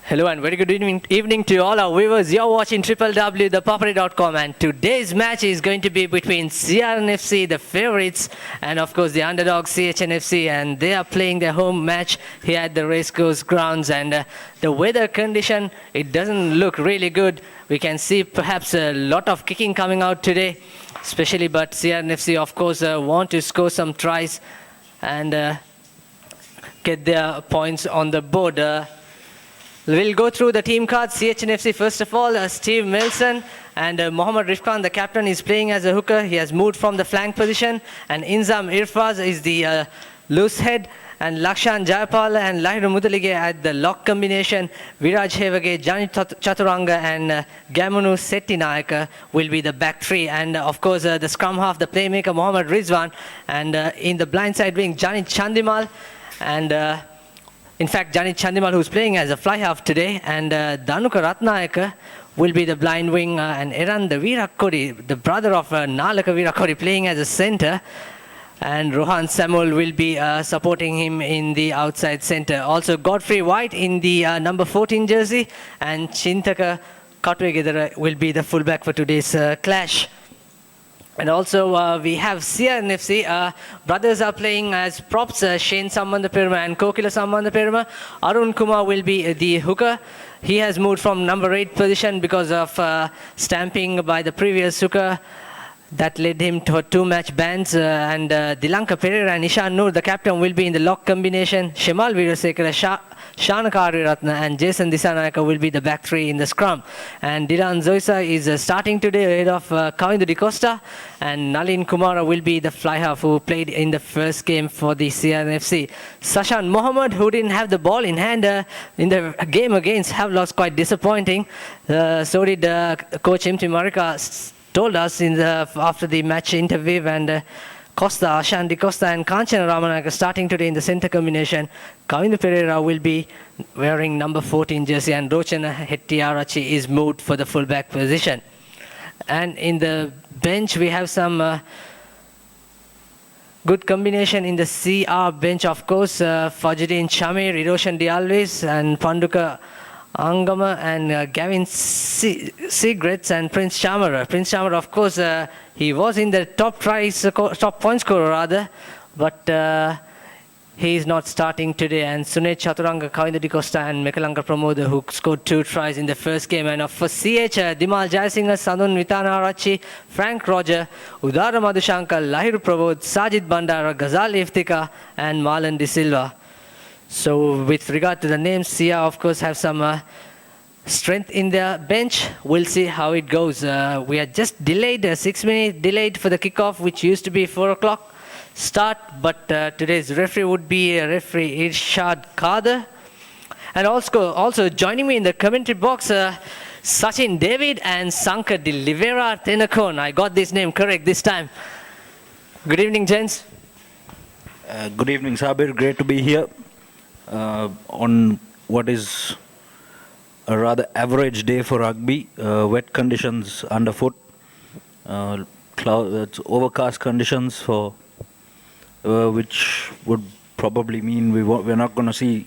Hello and very good evening to all our viewers. You're watching www.ThePapare.com, and today's match is going to be between CRNFC, the favorites, and of course the underdog CHNFC, and they are playing their home match here at the racecourse grounds. And the weather condition, it doesn't look really good. We can see perhaps a lot of kicking coming out today, especially, but CRNFC of course want to score some tries and get their points on the board. We'll go through the team cards. CHNFC, first of all, Steve Milson and Mohammad Rifkan, the captain, is playing as a hooker. He has moved from the flank position. And Inzam Irfaz is the loose head. And Lakshan Jayapal and Lahiru Mudalige at the lock combination. Viraj Hevage, Jani Chaturanga and Gamunu Settinayaka will be the back three. And of course, the scrum half, the playmaker Mohammad Rizwan. And in the blindside wing, Jani Chandimal. And in fact, Jani Chandimal, who's playing as a fly half today, and Dhanuka Ratnayaka will be the blind wing, and Eran the Virakori, the brother of Nalaka Virakori, playing as a center, and Rohan Samuel will be supporting him in the outside center. Also, Godfrey White in the number 14 jersey, and Chintaka Katwegedara will be the fullback for today's clash. And also we have CRNFC. Brothers are playing as props, Shane Sambandapirma and Kokila Sambandapirma. Arun Kumar will be the hooker. He has moved from number 8 position because of stamping by the previous hooker. That led him to 2 match bans. And Dilanka Pereira and Ishan Noor, the captain, will be in the lock combination. Shemal Veerasekara, Shanaka Ariratna and Jason Disanayaka will be the back three in the scrum. And Dylan Zoisa is starting today ahead of Kavindu Di Costa. And Nalin Kumara will be the fly half who played in the first game for the CRNFC. Sashan Mohammed, who didn't have the ball in hand in the game against Havelock's, quite disappointing. So did coach Imti Marika told us after the match interview. And Costa, Ashan Di Costa and Kanchana Ramanaka starting today in the center combination. Kavindu Pereira will be wearing number 14 jersey, and Rochana Hettiarachi is moved for the fullback position. And in the bench we have some good combination in the CR bench, of course. Fajidin Chamir, Iroshan Dialvis and Panduka Angama and Gavin Segrets and Prince Chamara. Prince Chamara, of course, he was in the top point scorer rather, but he is not starting today. And Sunet Chaturanga, Kavindu Di Costa and Mekalanga Pramoda, who scored 2 tries in the first game. And for CH, Dimal Jayasinghe, Sadun Vitanarachi, Frank Roger, Udara Madhushankar, Lahiru Prabodh, Sajid Bandara, Ghazal Iftika and Marlon De Silva. So with regard to the names, Sia of course have some strength in their bench. We'll see how it goes. We are just delayed, 6 minutes delayed for the kickoff, which used to be 4 o'clock start, but today's referee would be referee Irshad Kader. And also joining me in the commentary box, Sachin David and Sankar De Livera Tenakon. I got this name correct this time. Good evening, gents. Good evening, Sabir. Great to be here. On what is a rather average day for rugby, wet conditions underfoot, it's overcast conditions for which would probably mean we're not going to see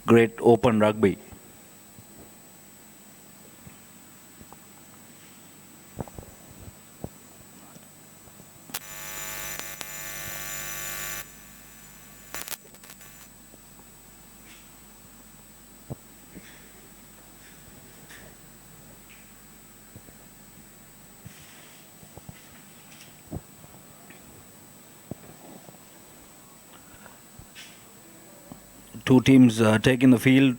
great open rugby. Two teams taking the field.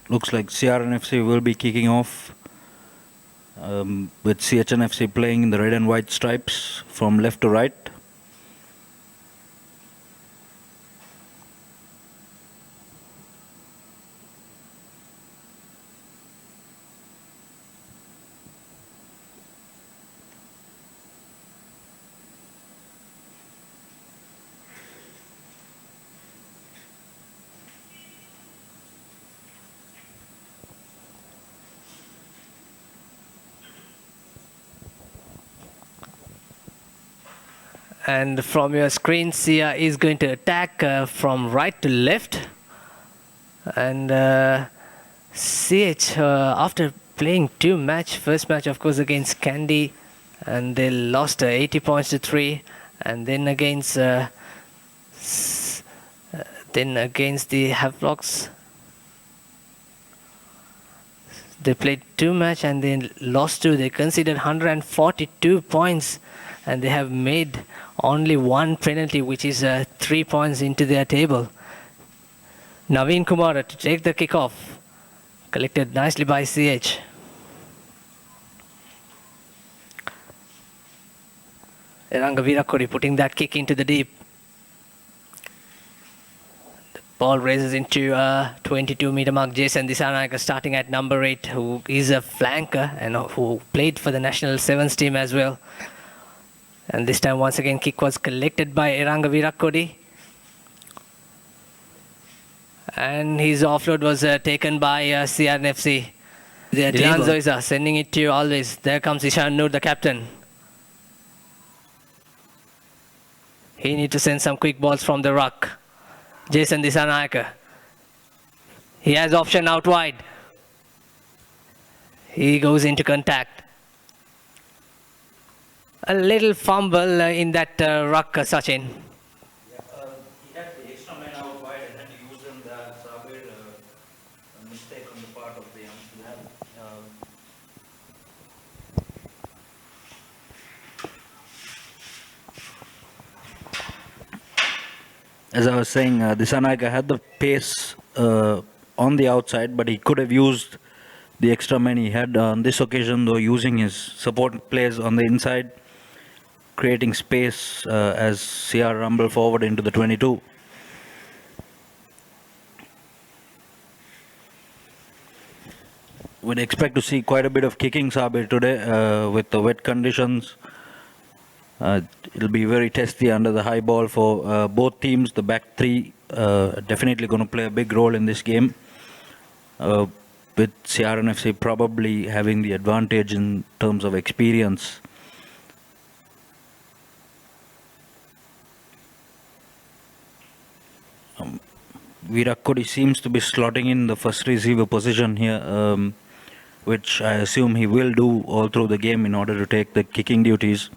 Looks like CRNFC will be kicking off with CHNFC playing in the red and white stripes from left to right. And from your screen, Sia is going to attack from right to left. And CH, after playing first match of course against Kandy, and they lost 80 points to 3, and then against the Havelocks, they played 2 match and they lost 2. They conceded 142 points, and they have made only 1 penalty, which is 3 points into their table. Naveen Kumar to take the kickoff, collected nicely by CH. Eranga Virakodi putting that kick into the deep. The ball raises into 22-meter mark. Jason Dissanayake starting at number 8, who is a flanker and who played for the national sevens team as well. And this time once again kick was collected by Eranga Virakodi. And his offload was taken by CRNFC. Dilan Zoisa sending it to you always. There comes Ishan Noor, the captain. He needs to send some quick balls from the ruck. Jason Dissanayake. He has option out wide. He goes into contact. A little fumble in that ruck, Sachin. He had the extra man out wide and had to use him there. Sabir, a mistake on the part of the Amsterdam. As I was saying, Dissanayake had the pace on the outside, but he could have used the extra man he had on this occasion, though, using his support players on the inside, creating space as CR rumble forward into the 22. We'd expect to see quite a bit of kicking, Sabir, today with the wet conditions. It'll be very testy under the high ball for both teams. The back three definitely going to play a big role in this game, with CRNFC probably having the advantage in terms of experience. Virakodi seems to be slotting in the first receiver position here, which I assume he will do all through the game in order to take the kicking duties,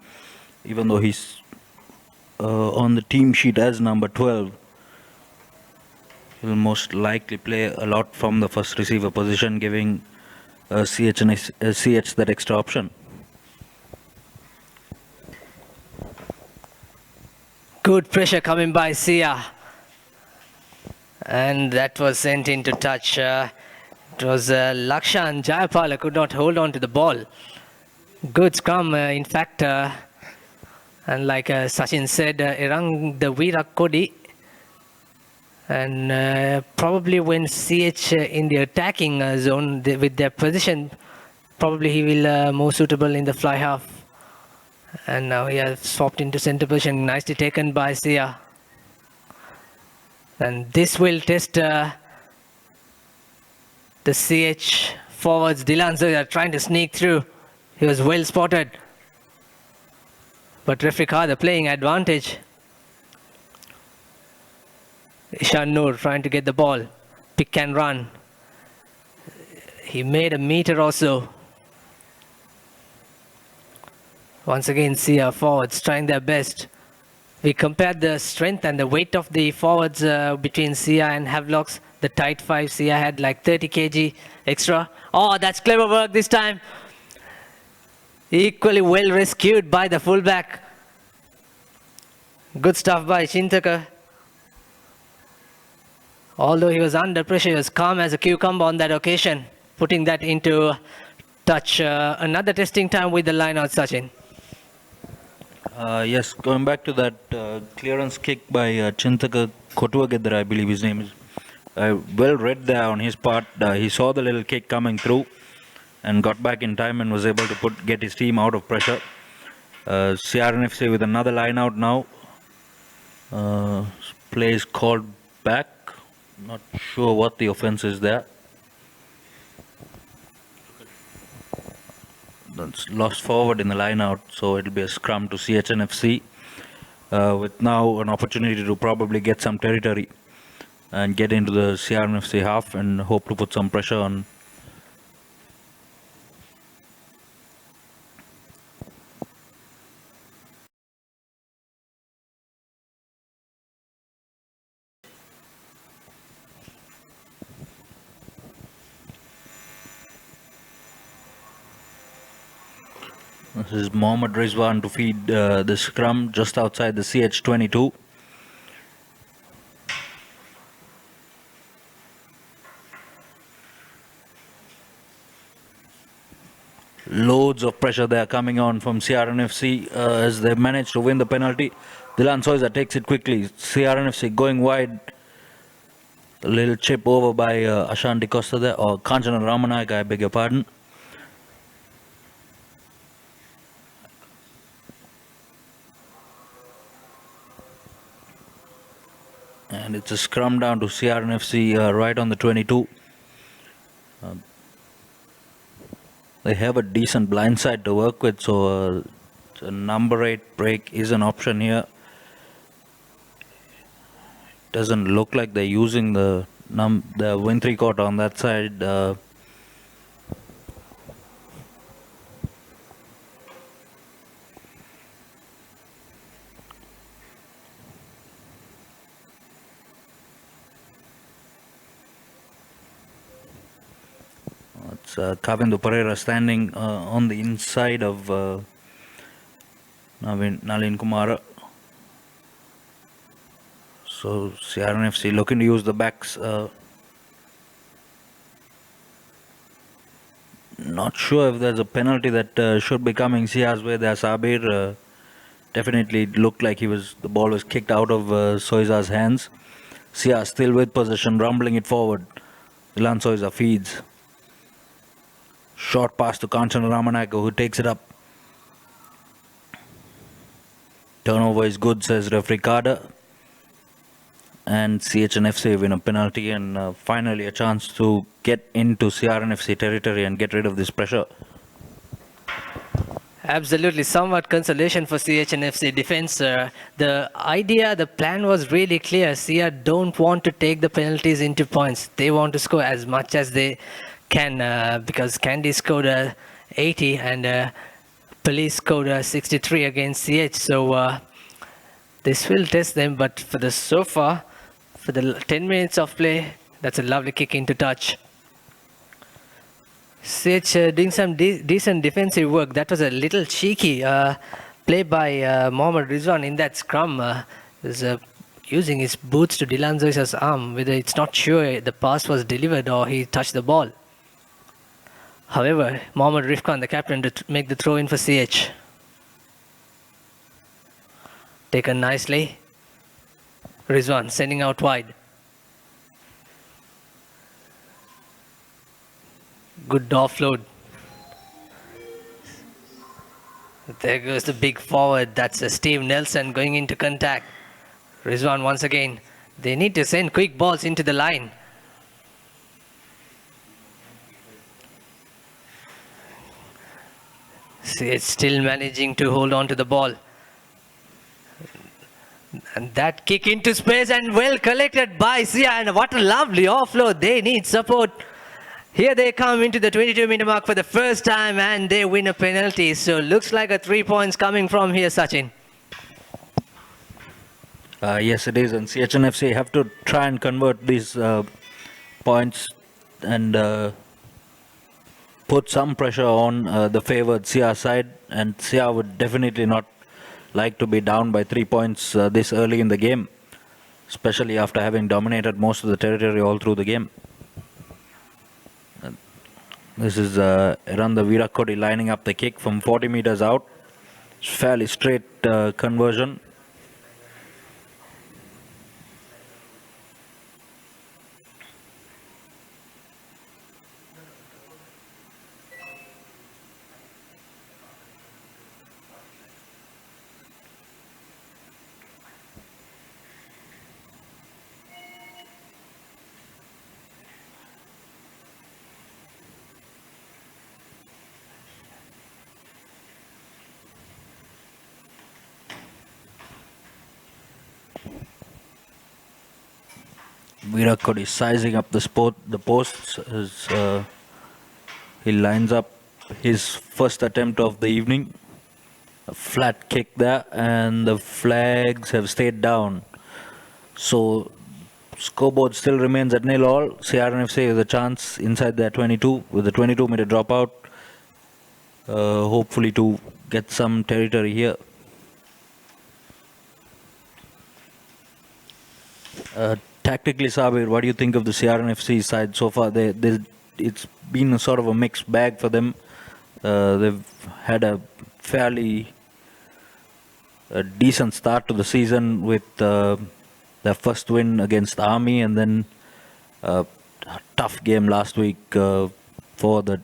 even though he's on the team sheet as number 12. He'll most likely play a lot from the first receiver position, giving CH that extra option. Good pressure coming by Sia. And that was sent into touch. It was Lakshan Jayapala could not hold on to the ball. Good scrum, in fact. And like Sachin said, Erang the Virakodi. And probably when CH in the attacking zone with their position, probably he will more suitable in the fly half. And now he has swapped into center position. Nicely taken by Sia. And this will test the CH forwards. Dilan Zoya trying to sneak through. He was well spotted. But referee Khada playing advantage. Ishan Noor trying to get the ball. Pick and run. He made a meter or so. Once again, Sia forwards trying their best. We compared the strength and the weight of the forwards between Sia and Havelocks. The tight 5, Sia had like 30 kg extra. Oh, that's clever work this time. Equally well rescued by the fullback. Good stuff by Chintaka. Although he was under pressure, he was calm as a cucumber on that occasion, putting that into touch. Another testing time with the line out, Sachin. Yes, going back to that clearance kick by Chintaka Kotuagedra, I believe his name is. Well read there on his part. He saw the little kick coming through and got back in time and was able to get his team out of pressure. CRNFC with another line out now. Play is called back. Not sure what the offense is there. That's lost forward in the line out, so it'll be a scrum to CHNFC with now an opportunity to probably get some territory. and get into the CRNFC half and hope to put some pressure on. This is Mohammad Rizwan to feed the scrum just outside the CH22. Loads of pressure there coming on from CRNFC as they managed to win the penalty. Dilan Soiza takes it quickly. CRNFC going wide. A little chip over by Ashanti Costa there, or Kanchana Ramanayaka, I beg your pardon. And it's a scrum down to CRNFC right on the 22. They have a decent blind side to work with, so a number 8 break is an option here. Doesn't look like they're using the win 3/4 on that side. It's Kavindu Pereira standing on the inside of Nalin Kumara. So CRNFC looking to use the backs. Not sure if there's a penalty that should be coming Sia's way there. Sabir definitely looked like the ball was kicked out of Soiza's hands. Sia still with possession, rumbling it forward. Ilan Soiza feeds. Short pass to Kanchana Ramanayaka, who takes it up. Turnover is good, says referee Kada. And CHNFC win a penalty and finally a chance to get into CRNFC territory and get rid of this pressure. Absolutely, somewhat consolation for CHNFC defense. The plan was really clear. Sia don't want to take the penalties into points. They want to score as much as they can because Candy scored 80 and Police scored 63 against CH. So this will test them. But for the 10 minutes of play, that's a lovely kick into touch. CH doing some decent defensive work. That was a little cheeky play by Mohammad Rizwan in that scrum. Using his boots to Dilan Zoisa's arm, whether it's not sure the pass was delivered or he touched the ball. However, Mohammad Rifkan, the captain, to make the throw in for CH. Taken nicely. Rizwan sending out wide. Good offload. There goes the big forward. That's Steve Nelson going into contact. Rizwan once again. They need to send quick balls into the line. See, it's still managing to hold on to the ball. And that kick into space and well collected by Sia. And what a lovely offload. They need support. Here they come into the 22-minute mark for the first time and they win a penalty. So looks like a 3 points coming from here, Sachin. Yes, it is. And CHNFC have to try and convert these points and put some pressure on the favoured Sia side. And Sia would definitely not like to be down by 3 points this early in the game, especially after having dominated most of the territory all through the game. This is Eranda Virakodi lining up the kick from 40 meters out. It's fairly straight conversion. Virat Kohli sizing up the posts as he lines up his first attempt of the evening. A flat kick there, and the flags have stayed down. So scoreboard still remains at 0-all. CRNFC with a chance inside their 22 with a 22-meter dropout. Hopefully to get some territory here. Tactically, Sabir, what do you think of the CRNFC side so far? It's been a sort of a mixed bag for them. They've had a fairly decent start to the season with their first win against Army, and then a tough game last week for the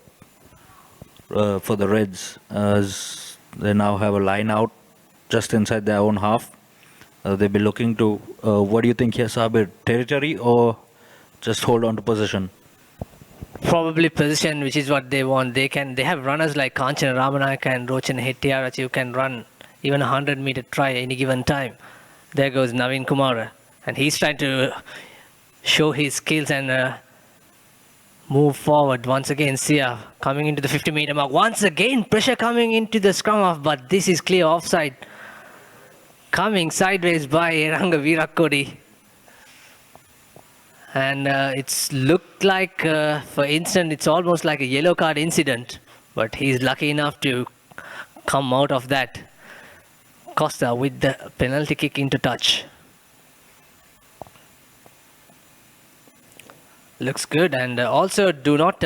Reds, as they now have a line out just inside their own half. They'll be looking to, what do you think here, Sabir? Territory or just hold on to position? Probably position, which is what they want. They have runners like Kanchan Ramanayaka and Rochan Hettiarach who can run even a 100-meter try any given time. There goes Naveen Kumar, and he's trying to show his skills and move forward. Once again, Sia coming into the 50-meter mark. Once again, pressure coming into the scrum half, but this is clear offside. Coming sideways by Ranga Virat Kohli. And it's looked like, for instance, it's almost like a yellow card incident. But he's lucky enough to come out of that. Costa with the penalty kick into touch. Looks good. And also do not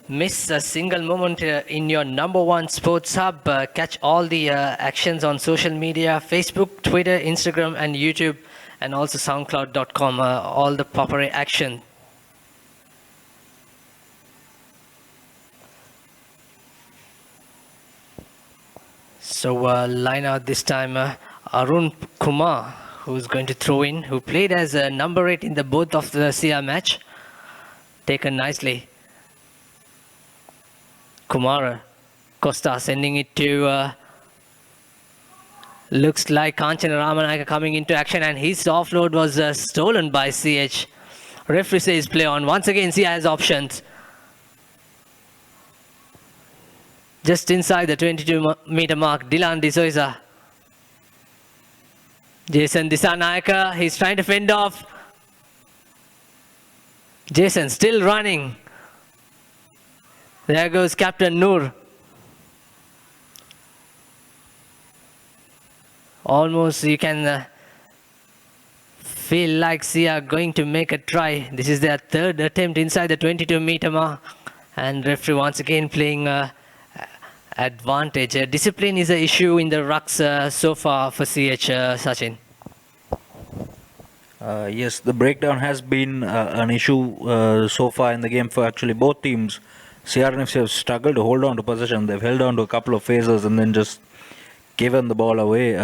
miss a single moment in your number one sports hub. Catch all the actions on social media, Facebook, Twitter, Instagram and YouTube, and also soundcloud.com, all the PAPARE action. So line out this time Arun Kumar, who's going to throw in, who played as number 8 in the both of the Sia match. Taken nicely. Kumar, Costa sending it to looks like Kanchan Ramanayaka coming into action, and his offload was stolen by CH. Referee says play on. Once again, Sia has options. Just inside the 22-meter mark, Dylan D'Souza. Jason Disanayaka, he's trying to fend off. Jason still running. There goes Captain Noor. Almost you can feel like Sia going to make a try. This is their third attempt inside the 22-meter mark. And referee once again playing advantage. Discipline is an issue in the rucks so far for CH, Sachin. Yes, the breakdown has been an issue so far in the game for actually both teams. CRNFC have struggled to hold on to possession. They've held on to a couple of phases and then just given the ball away.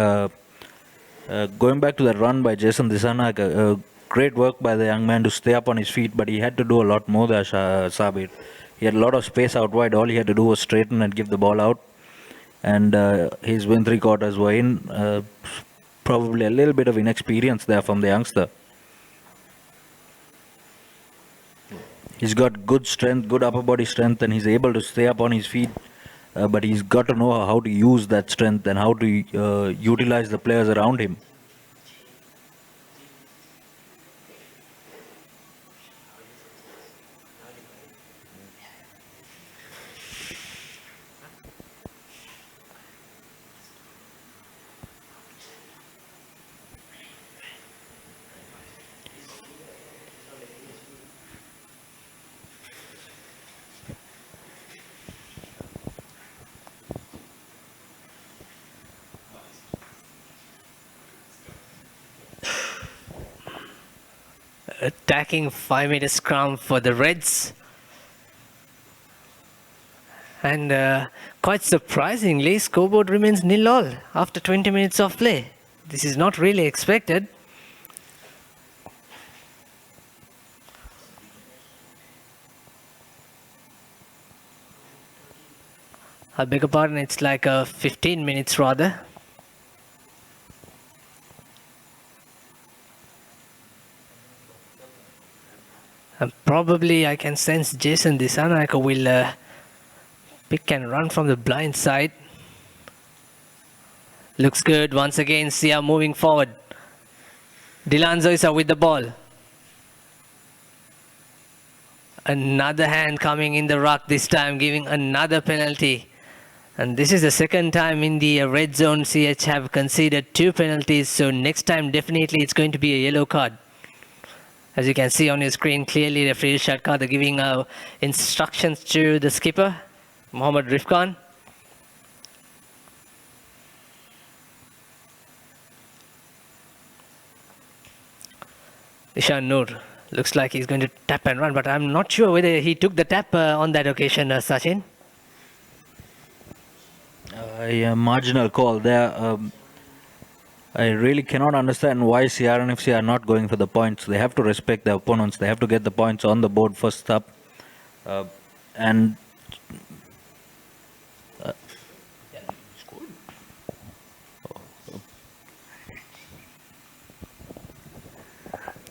Going back to that run by Jason Disanayaka, great work by the young man to stay up on his feet, but he had to do a lot more there, Sabir. He had a lot of space out wide. All he had to do was straighten and give the ball out. And his win 3/4 were in. Probably a little bit of inexperience there from the youngster. He's got good strength, good upper body strength, and he's able to stay up on his feet. But he's got to know how to use that strength and how to utilize the players around him. Attacking 5-meter scrum for the Reds. And quite surprisingly, scoreboard remains 0-all after 20 minutes of play. This is not really expected. I beg your pardon, it's like 15 minutes rather. And probably I can sense Jason Dissanayake will pick and run from the blind side. Looks good. Once again, Sia moving forward. Dylan Zoisa with the ball. Another hand coming in the ruck this time, giving another penalty. And this is the second time in the red zone CH have conceded 2 penalties. So next time definitely it's going to be a yellow card. As you can see on your screen, clearly referee Shadkar giving instructions to the skipper, Mohammad Rifkan. Ishan Noor looks like he's going to tap and run, but I'm not sure whether he took the tap on that occasion, Sachin. A marginal call there. I really cannot understand why CRNFC are not going for the points. They have to respect their opponents. They have to get the points on the board first up. And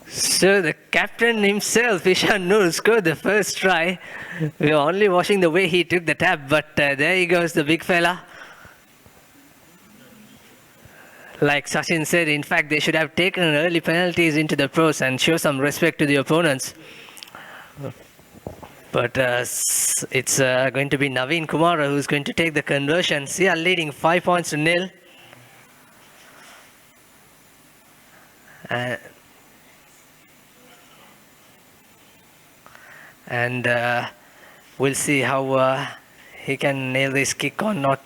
so the captain himself, Ishan Noor, scored the first try. We were only watching the way he took the tap, but there he goes, the big fella. Like Sachin said, in fact, they should have taken early penalties into the pros and show some respect to the opponents. But it's going to be Naveen Kumara who's going to take the conversion. Sia leading 5 points to nil. And we'll see how he can nail this kick or not.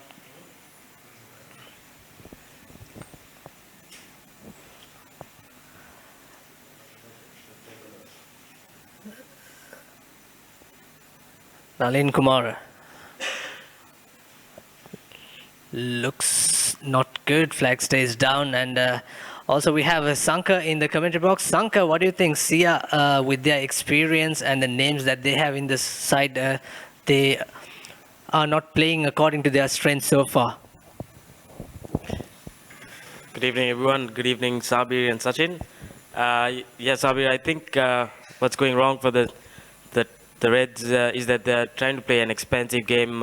Nalin Kumar looks not good. Flag stays down, and also we have Sanka in the commentary box. Sanka, what do you think? Sia, with their experience and the names that they have in this side, they are not playing according to their strength so far. Good evening, everyone. Good evening, Sabir and Sachin. Yes, Sabir, I think what's going wrong for the Reds is that they're trying to play an expensive game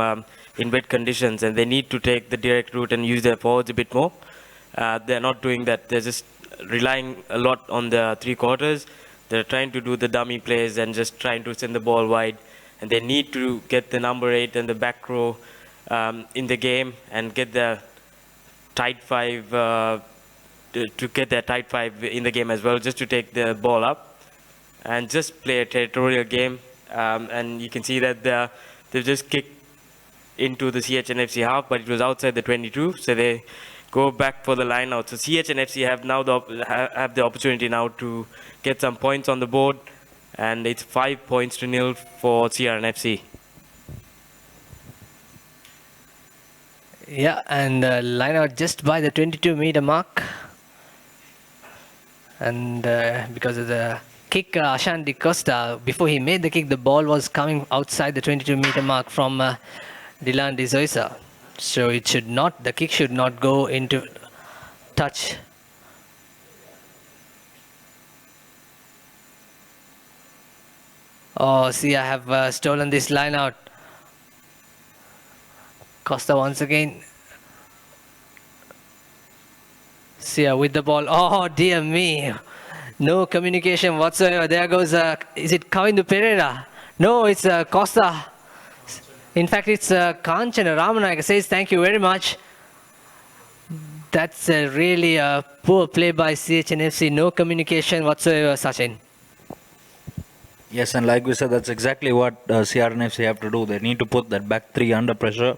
in wet conditions, and they need to take the direct route and use their forwards a bit more. They're not doing that. They're just relying a lot on the 3 quarters. They're trying to do the dummy plays and just trying to send the ball wide. And they need to get the number 8 and the back row in the game and get the tight 5 to get their tight 5 in the game as well, just to take the ball up and just play a territorial game. And you can see that they've just kicked into the CHNFC half, but it was outside the 22, so they go back for the line out. So CHNFC have now have the opportunity now to get some points on the board, and it's 5 points to nil for CRNFC. Yeah, and line out just by the 22-meter mark, and because of the kick, Ashan Di Costa, before he made the kick, the ball was coming outside the 22-meter mark from Dylan De Zoisa. So it should not, the kick should not go into touch. Oh, see, I have stolen this line out. Costa once again. Sia with the ball. Oh, dear me. No communication whatsoever. There goes, is it Kavindu Pereira? No, it's Costa. In fact, it's Kanchana Ramanayaka says thank you very much. That's really a poor play by CHNFC. No communication whatsoever, Sachin. yes, and like we said, that's exactly what CRNFC have to do. They need to put that back 3 under pressure.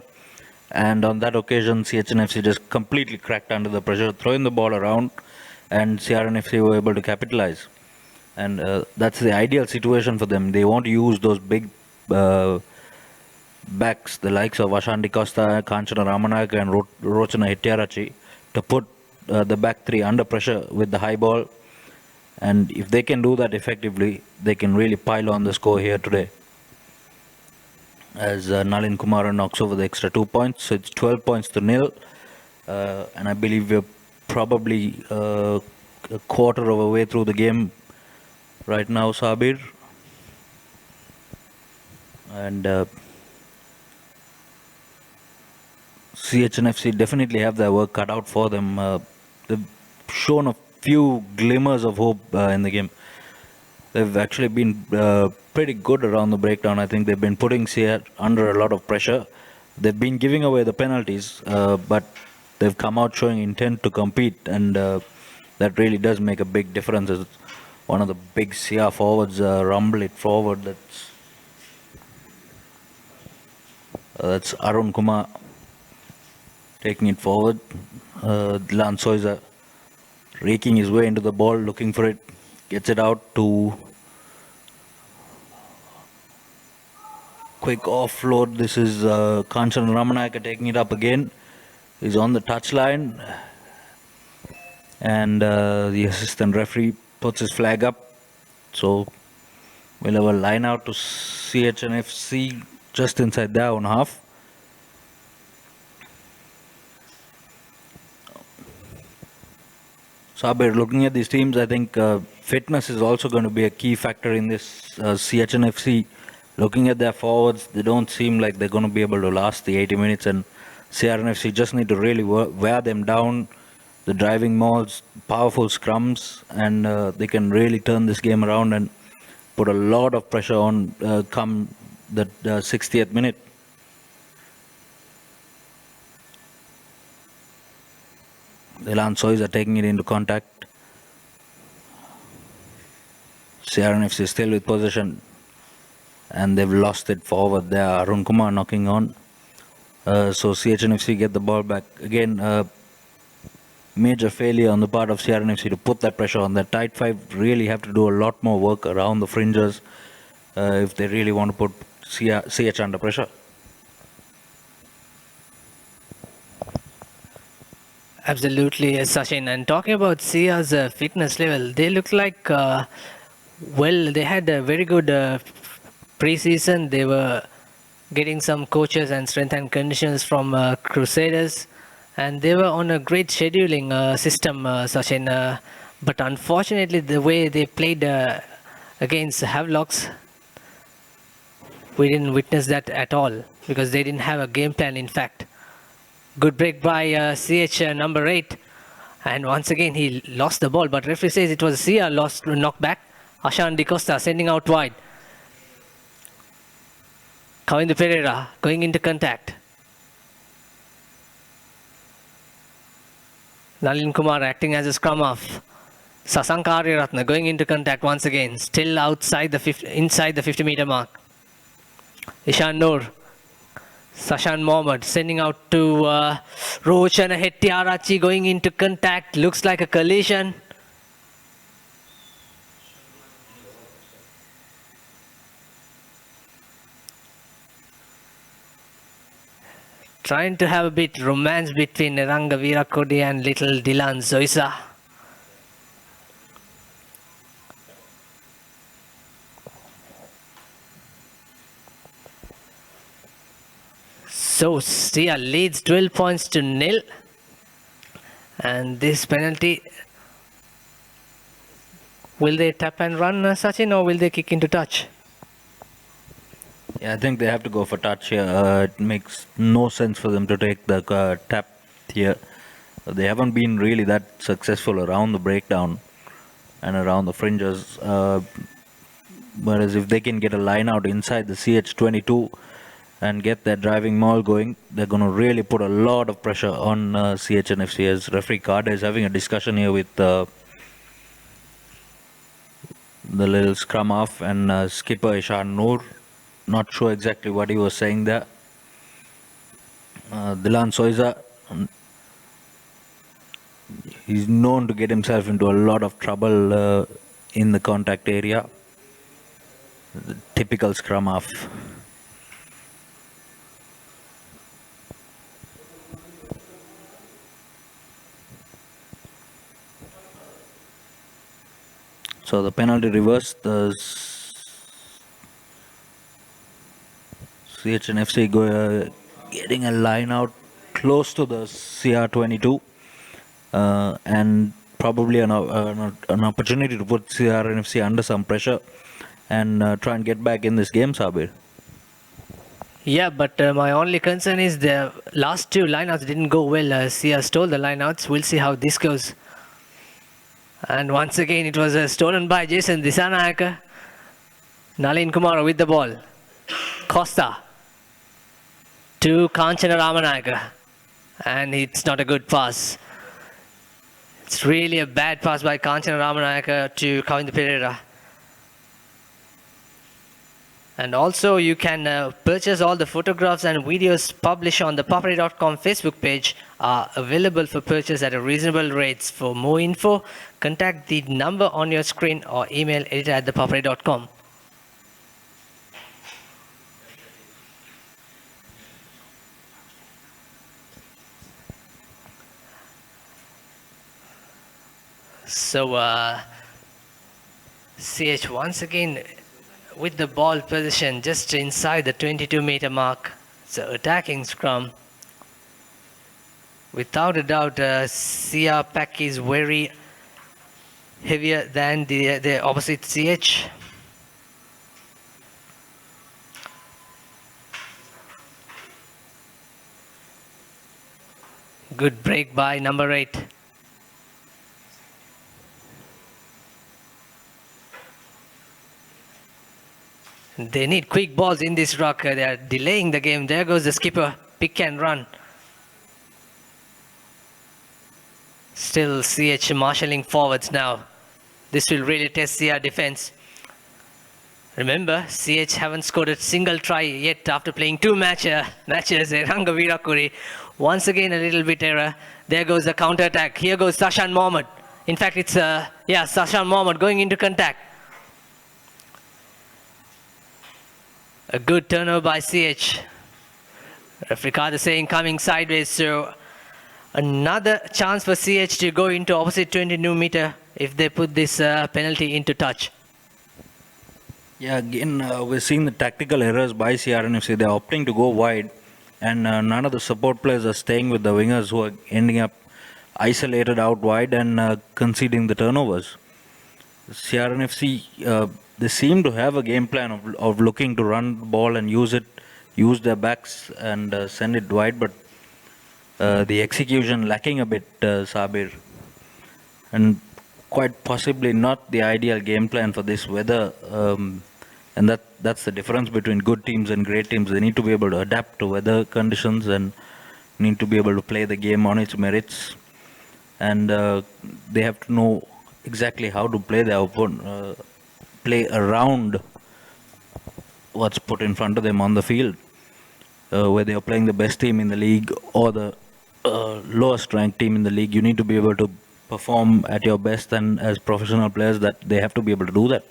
And on that occasion, CHNFC just completely cracked under the pressure, throwing the ball around, and CRNFC were able to capitalize. And that's the ideal situation for them. They want to use those big backs, the likes of Ashan Di Costa, Kanchana Ramanayaka and Rochana Hettiarachi, to put the back 3 under pressure with the high ball. And if they can do that effectively, they can really pile on the score here today. As Nalin Kumara knocks over the extra 2 points, so it's 12 points to nil. And I believe we're probably a quarter of a way through the game right now, Sabir. And CHNFC definitely have their work cut out for them. They've shown a few glimmers of hope in the game. They've actually been pretty good around the breakdown. I think they've been putting CR under a lot of pressure. They've been giving away the penalties, but they've come out showing intent to compete, and that really does make a big difference. As one of the big CR forwards rumble it forward. That's Arun Kumar taking it forward. Dilan Soiza raking his way into the ball, looking for it, gets it out to quick offload. This is Kanchan Ramanayaka taking it up again. He's on the touchline, and the assistant referee puts his flag up. So we'll have a line out to CHNFC just inside their own half. Sabir, looking at these teams, I think fitness is also going to be a key factor in this CHNFC. Looking at their forwards, they don't seem like they're going to be able to last the 80 minutes, and CRNFC just need to really wear them down. The driving mauls, powerful scrums, and they can really turn this game around and put a lot of pressure on come the 60th minute. The Lansois are taking it into contact. CRNFC is still with possession, and they've lost it forward there. Arun Kumar knocking on. So CHNFC get the ball back. Again, major failure on the part of CRNFC to put that pressure on. The tight five really have to do a lot more work around the fringes if they really want to put CH under pressure. Absolutely, Sachin. And talking about Sia's fitness level, they look like, they had a very good pre-season. They were getting some coaches and strength and conditions from Crusaders, and they were on a great scheduling system, Sachin. But unfortunately, the way they played against Havelocks, we didn't witness that at all because they didn't have a game plan, in fact. Good break by CH number 8, and once again he lost the ball, but referee says it was Sia lost knocked back. Ashan Di Costa sending out wide. Kavindu Pereira going into contact. Nalin Kumar acting as a scrum half. Sasanka Ariyaratne going into contact once again, still outside the inside the 50-meter mark. Ishan Noor. Sashan Mohammed sending out to Roshan Hettiarachi going into contact. Looks like a collision. Trying to have a bit romance between Neranga Virakodi and little Dilan Zoisa. So Sia leads 12 points to 0, and this penalty, will they tap and run, Sachin, or will they kick into touch? Yeah, I think they have to go for touch here. It makes no sense for them to take the tap here. They haven't been really that successful around the breakdown and around the fringes. Whereas if they can get a line out inside the CH22 and get their driving maul going, they're going to really put a lot of pressure on CHNFC. As referee Kada is having a discussion here with the little scrum half and skipper Ishan Noor. Not sure exactly what he was saying there. Dilan Soiza, he's known to get himself into a lot of trouble in the contact area. The typical scrum half. So the penalty reversed. The CHNFC getting a line out close to the CR22 and probably an opportunity to put CRNFC under some pressure and try and get back in this game, Sabir. Yeah, but my only concern is the last two lineouts didn't go well. Sia stole the lineouts. We'll see how this goes. And once again, it was stolen by Jason Disanayaka. Nalin Kumar with the ball. Costa to Kanchana Ramanayaka. And it's not a good pass. It's really a bad pass by Kanchana Ramanayaka to Kavinda Pereira. And also you can purchase all the photographs and videos published on the ThePapare.com Facebook page are available for purchase at a reasonable rates. For more info, contact the number on your screen or email editor@thepapare.com. So CH once again with the ball position just inside the 22-meter mark. So attacking scrum. Without a doubt, Sia pack is very heavier than the opposite CH. Good break by number 8. They need quick balls in this rock. They are delaying the game. There goes the skipper. Pick and run. Still CH marshalling forwards now. This will really test CR defense. Remember, CH haven't scored a single try yet after playing 2 matches. Ranga Virakuri. Once again a little bit error. There goes the counter attack. Here goes Sashan Mohammed. In fact, it's Sashan Mohammed going into contact. A good turnover by CH. Referee Kader saying coming sideways. So another chance for CH to go into opposite 22 meter if they put this penalty into touch. Yeah, again, we're seeing the tactical errors by CRNFC. They're opting to go wide, and none of the support players are staying with the wingers who are ending up isolated out wide and conceding the turnovers. CRNFC, they seem to have a game plan of looking to run the ball and use their backs and send it wide, but the execution lacking a bit, Sabir. And quite possibly not the ideal game plan for this weather. And that's the difference between good teams and great teams. They need to be able to adapt to weather conditions and need to be able to play the game on its merits. And they have to know exactly how to play their opponent, play around what's put in front of them on the field. Whether you're playing the best team in the league or the lowest ranked team in the league, you need to be able to perform at your best, and as professional players that they have to be able to do that.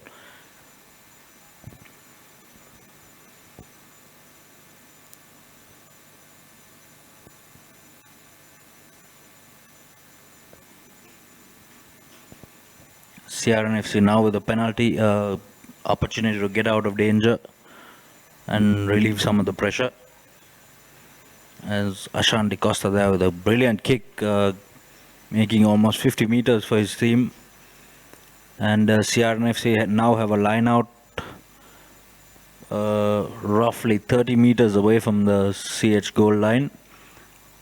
CRNFC now with a penalty opportunity to get out of danger and relieve some of the pressure. As Ashan Di Costa there with a brilliant kick, making almost 50 meters for his team. And CRNFC now have a line out roughly 30 meters away from the CH goal line.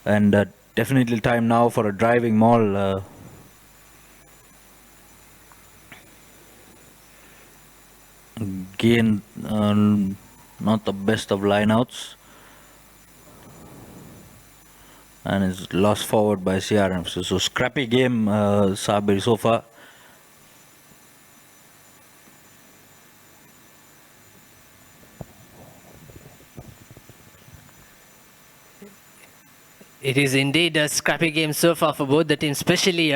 And definitely time now for a driving maul. Again, not the best of lineouts, and is lost forward by CRNFC. So scrappy game, Sabir, so far. It is indeed a scrappy game so far for both the teams, especially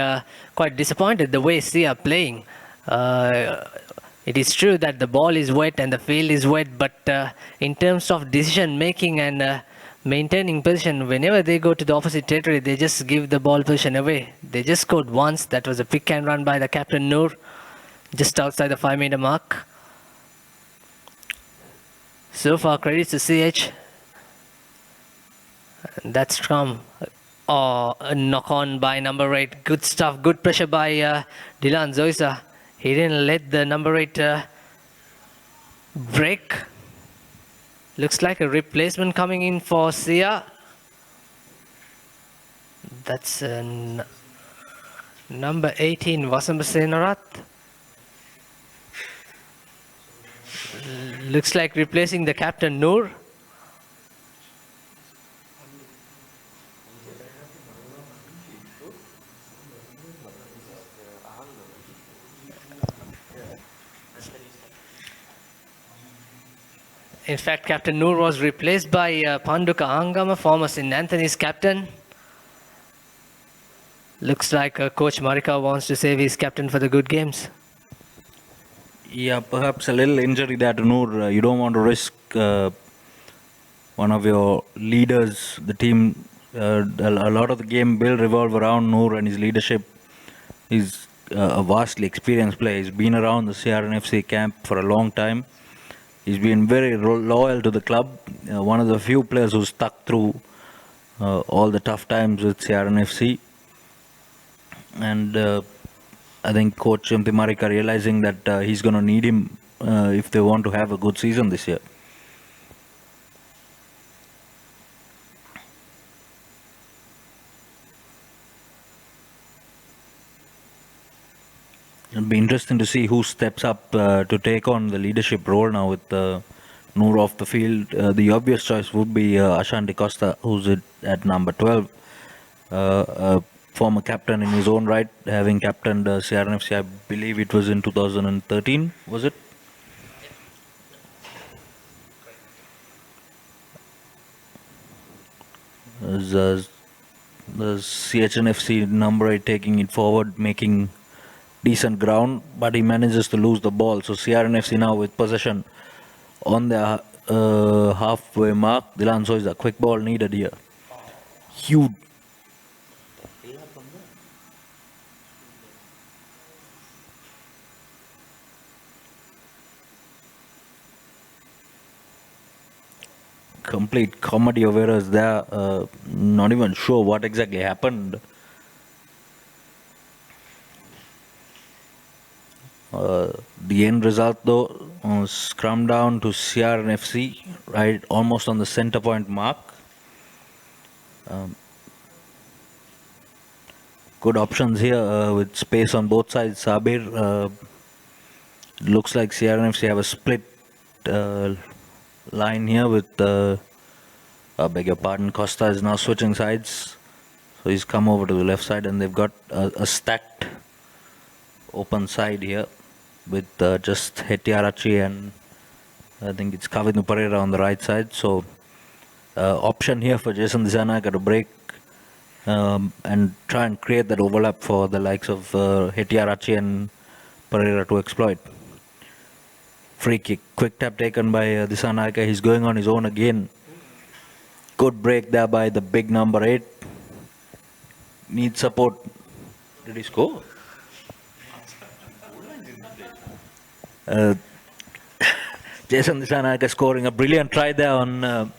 quite disappointed the way C are playing. It is true that the ball is wet and the field is wet, but in terms of decision making and maintaining position, whenever they go to the opposite territory, they just give the ball position away. They just scored once. That was a pick and run by the captain Noor, just outside the 5-meter mark. So far, credits to CH. That's from a knock on by number 8. Good stuff. Good pressure by Dylan Zoisa. He didn't let the number 8 break. Looks like a replacement coming in for Sia. That's number 18, Vasamba Senarath. Looks like replacing the captain Noor. In fact, Captain Noor was replaced by Panduka Angama, former St. Anthony's captain. Looks like Coach Marika wants to save his captain for the good games. Yeah, perhaps a little injury there to Noor. You don't want to risk one of your leaders. The team, a lot of the game will revolve around Noor and his leadership. He's a vastly experienced player. He's been around the CRNFC camp for a long time. He's been very loyal to the club. One of the few players who stuck through all the tough times with CRNFC. And I think Coach Mti Marika realizing that he's going to need him if they want to have a good season this year. It'll be interesting to see who steps up to take on the leadership role now with Noor off the field. The obvious choice would be Ashanti Costa, who's at number 12. Former captain in his own right, having captained CRNFC, I believe it was in 2013, was it? The CHNFC number 8 taking it forward, making decent ground, but he manages to lose the ball. So CRNFC now with possession on the halfway mark. Dilan is a quick ball needed here. Huge. Complete comedy of errors there. Not even sure what exactly happened. The end result though, scrum down to CRNFC, right almost on the center point mark. Good options here with space on both sides. Sabir, looks like CRNFC have a split line here with, beg your pardon, Costa is now switching sides. So he's come over to the left side and they've got a stacked open side here with just Hetiarachi and I think it's Kavinu Pereira on the right side. So option here for Jason Disanaka to break and try and create that overlap for the likes of Hetiarachi and Pereira to exploit. Free kick, quick tap taken by Disanaka. He's going on his own again. Good break there by the big number 8. Needs support. Did he score? Jason Disanaka scoring a brilliant try there on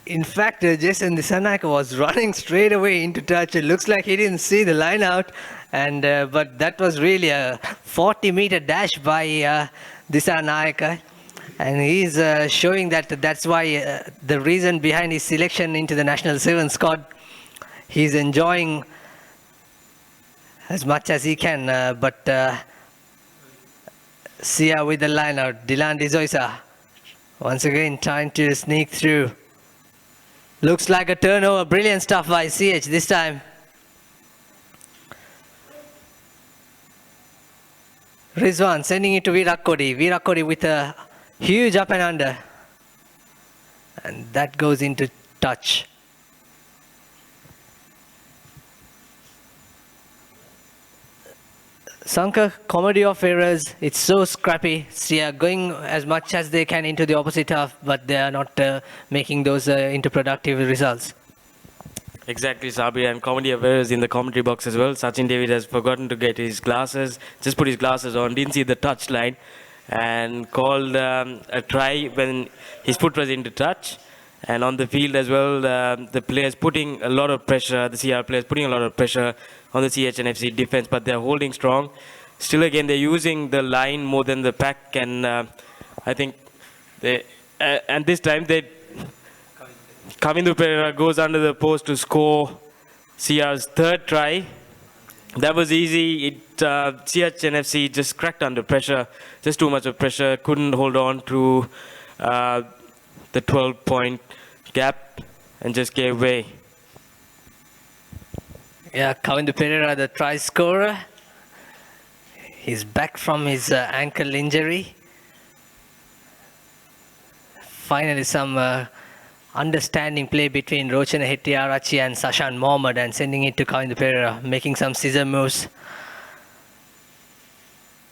In fact, Jason Disanaka was running straight away into touch. It looks like he didn't see the line out, and but that was really a 40-meter dash by Disanaka, and he's showing that that's why the reason behind his selection into the national 7 squad. He's enjoying as much as he can, but Sia with the line out. Dilan Dizoisa once again trying to sneak through. Looks like a turnover. Brilliant stuff by CH this time. Rizwan sending it to Virat Kohli. Virat Kohli with a huge up and under. And that goes into touch. Sankar, comedy of errors. It's so scrappy. They are going as much as they can into the opposite half, but they are not making those into productive results. Exactly, Sabir, and comedy of errors in the commentary box as well. Sachin David has forgotten to get his glasses, just put his glasses on, didn't see the touch line, and called a try when his foot was into touch. And on the field as well, the players putting a lot of pressure, the CR players putting a lot of pressure on the CHNFC defense, but they're holding strong. still again they're using the line more than the pack, and I think they and this time they Kavindu Pereira goes under the post to score CR's third try. That was easy. CHNFC just cracked under pressure, just too much of pressure, couldn't hold on to the 12-point gap and just gave way. Yeah, Kavindu Pereira, the try scorer. He's back from his ankle injury. Finally, some understanding play between Rochana Hettiarachchi and Sashan Mohammed and sending it to Kavindu Pereira, making some scissor moves.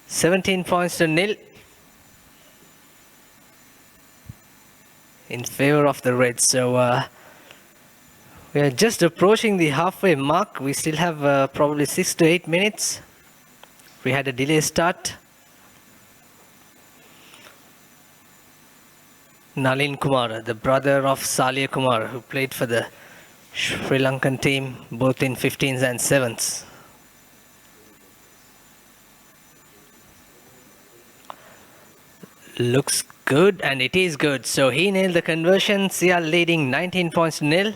17 points to nil in favor of the Reds. So we are just approaching the halfway mark. We still have probably 6 to 8 minutes. We had a delay start. Nalin Kumar, the brother of Salia Kumar, who played for the Sri Lankan team both in 15s and 7s. Looks good, and it is good. So he nailed the conversion. CR leading 19 points to nil.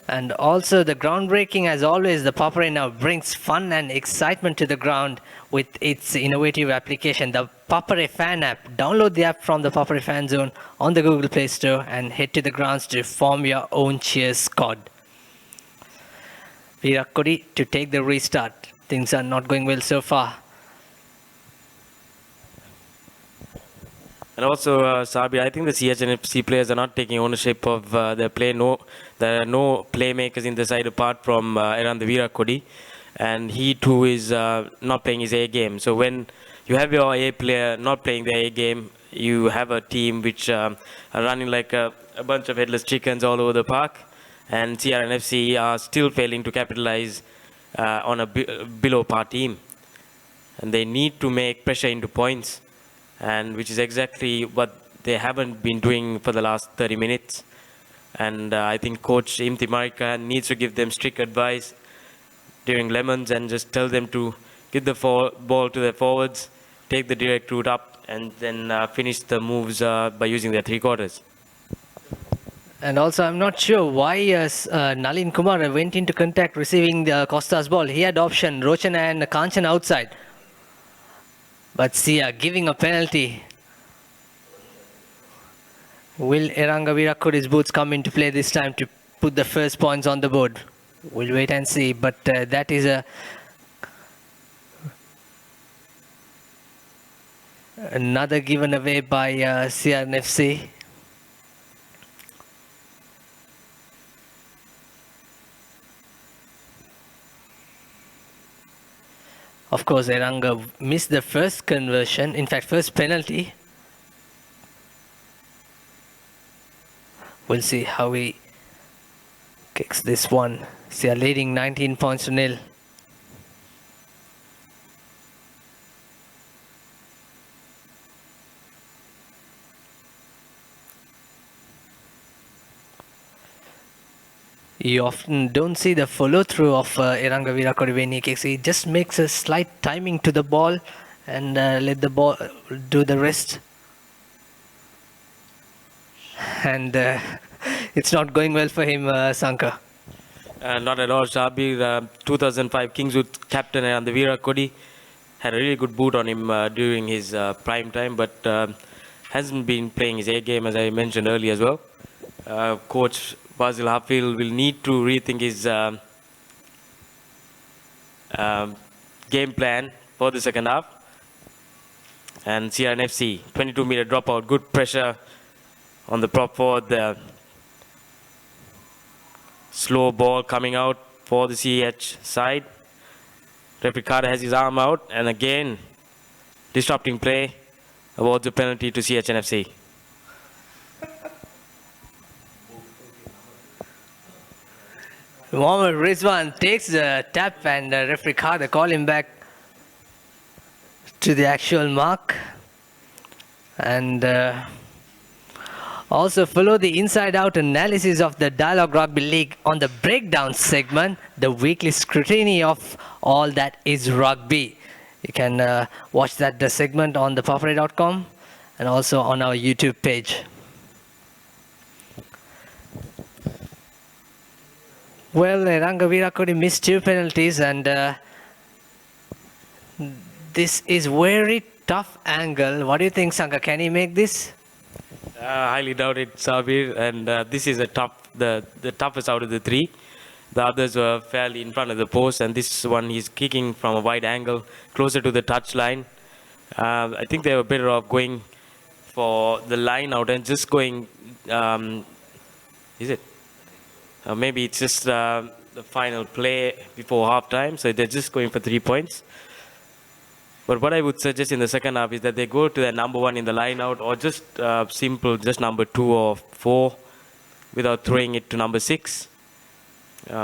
And also the groundbreaking, as always, the ThePapare now brings fun and excitement to the ground with its innovative application, the ThePapare fan app. Download the app from the ThePapare fan zone on the Google Play Store and head to the grounds to form your own cheers squad. Virat Kohli to take the restart. Things are not going well so far. And also, Sabi, I think the CHNFC players are not taking ownership of their play. There are no playmakers in the side apart from around the Virat Kohli. And he too is not playing his A game. So when you have your A player not playing their A game, you have a team which are running like a bunch of headless chickens all over the park. And CRNFC are still failing to capitalize on a below par team. And they need to make pressure into points, and which is exactly what they haven't been doing for the last 30 minutes. And I think Coach Imti Marika needs to give them strict advice during Lemons and just tell them to give the ball to their forwards, take the direct route up, and then finish the moves by using their three quarters. And also, I'm not sure why Nalin Kumar went into contact receiving the Costa's ball. He had option Rochana and Kanchan outside. But Sia giving a penalty. Will Eranga Virat Kohli's boots come into play this time to put the first points on the board? We'll wait and see. But that is another given away by CRNFC. Of course, Eranga missed the first conversion, in fact, first penalty. We'll see how he kicks this one. So they are leading 19 points to nil. You often don't see the follow-through of Eranga Virat Kohli when he kicks. He just makes a slight timing to the ball and let the ball do the rest. And it's not going well for him, Sankar. Not at all. Shabir, 2005 Kingswood captain and the Virat Kohli had a really good boot on him during his prime time, but hasn't been playing his A game, as I mentioned earlier as well. Coach Basil Hafil will need to rethink his game plan for the second half. And CRNFC, 22-meter dropout, good pressure on the prop forward there. Slow ball coming out for the CH side. Referee Carter has his arm out, and again, disrupting play, awards a penalty to CHNFC. Mohammad Rizwan takes the tap and referee Carter call him back to the actual mark. And Also, follow the inside-out analysis of the Dialog Rugby League on the breakdown segment, the weekly scrutiny of all that is rugby. You can watch that the segment on ThePapare.com and also on our YouTube page. Well, Rangavira Kodi missed 2 penalties, and this is very tough angle. What do you think, Sangha? Can he make this? Highly doubt it, Sabir. And this is the toughest out of the 3. The others were fairly in front of the post, and this one he's kicking from a wide angle, closer to the touch line. I think they were better off going for the line out and just going. Is it? Maybe it's just the final play before half time, so they're just going for 3 points. But what I would suggest in the second half is that they go to their number 1 in the line out, or just simple, just number 2 or 4, without throwing it to number 6.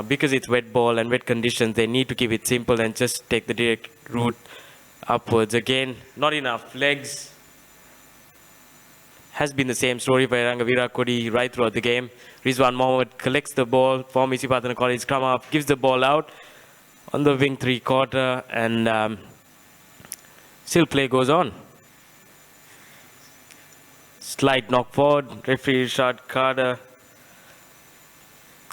Because it's wet ball and wet conditions, they need to keep it simple and just take the direct route upwards. Again, not enough legs. Has been the same story for Rangavira Kodi right throughout the game. Rizwan Mohammed collects the ball, former Isipatana College come up, gives the ball out on the wing 3/4, and still play goes on. Slight knock forward, referee Rashad Carter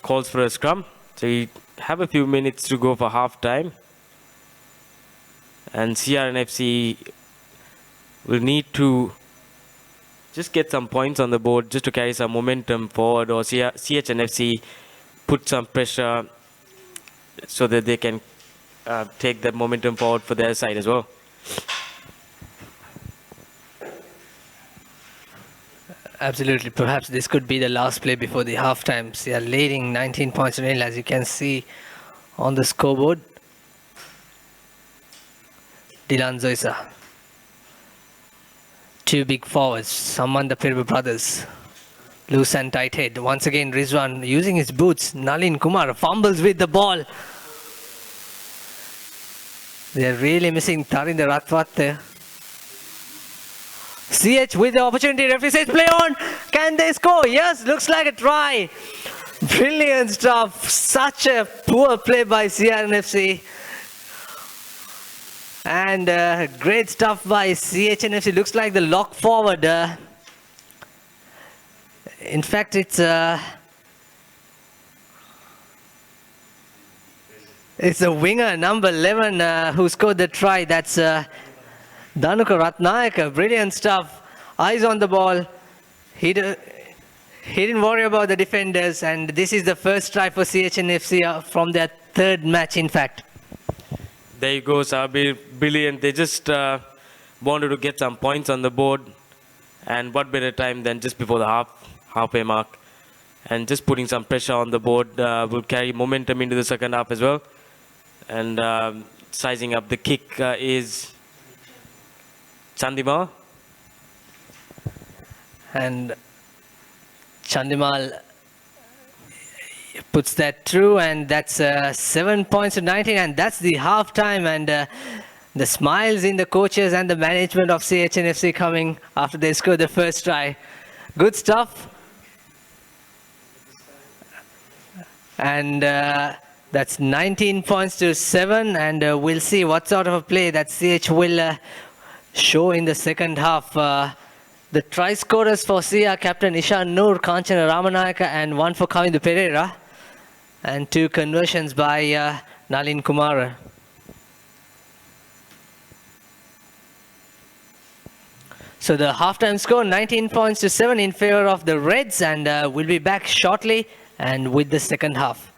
calls for a scrum. So we have a few minutes to go for half time. And CRNFC will need to just get some points on the board just to carry some momentum forward, or CHNFC put some pressure so that they can take that momentum forward for their side as well. Absolutely. Perhaps this could be the last play before the halftime. They are leading 19 points to nil, as you can see on the scoreboard. Dilan Zoisa. 2 big forwards, Saman the Pirbu brothers. Loose and tight head. Once again, Rizwan using his boots. Nalin Kumar fumbles with the ball. They're really missing Tarinder Ratwat there. CH with the opportunity. Referee says play on. Can they score? Yes, looks like a try. Brilliant stuff. Such a poor play by CRNFC. And great stuff by CHNFC. Looks like the lock forward. In fact, it's a winger, number 11, who scored the try. That's Dhanuka Ratnayaka. Brilliant stuff. Eyes on the ball. He didn't worry about the defenders. And this is the first try for CHNFC from their 3rd match, in fact. There you go, Sabir. Brilliant. They just wanted to get some points on the board. And what better time than just before the halfway mark. And just putting some pressure on the board will carry momentum into the second half as well. And sizing up the kick is Chandimal. And Chandimal puts that through, and that's 7 points to 19, and that's the half time. And the smiles in the coaches and the management of CHNFC coming after they scored the first try. Good stuff. And that's 19 points to 7, and we'll see what sort of a play that CH will show in the second half. The try scorers for Sia, Captain Ishan Noor, Kanchana Ramanayaka, and 1 for Kavindu Pereira, and 2 conversions by Nalin Kumar. So the halftime score, 19 points to 7 in favor of the Reds, and we'll be back shortly and with the second half.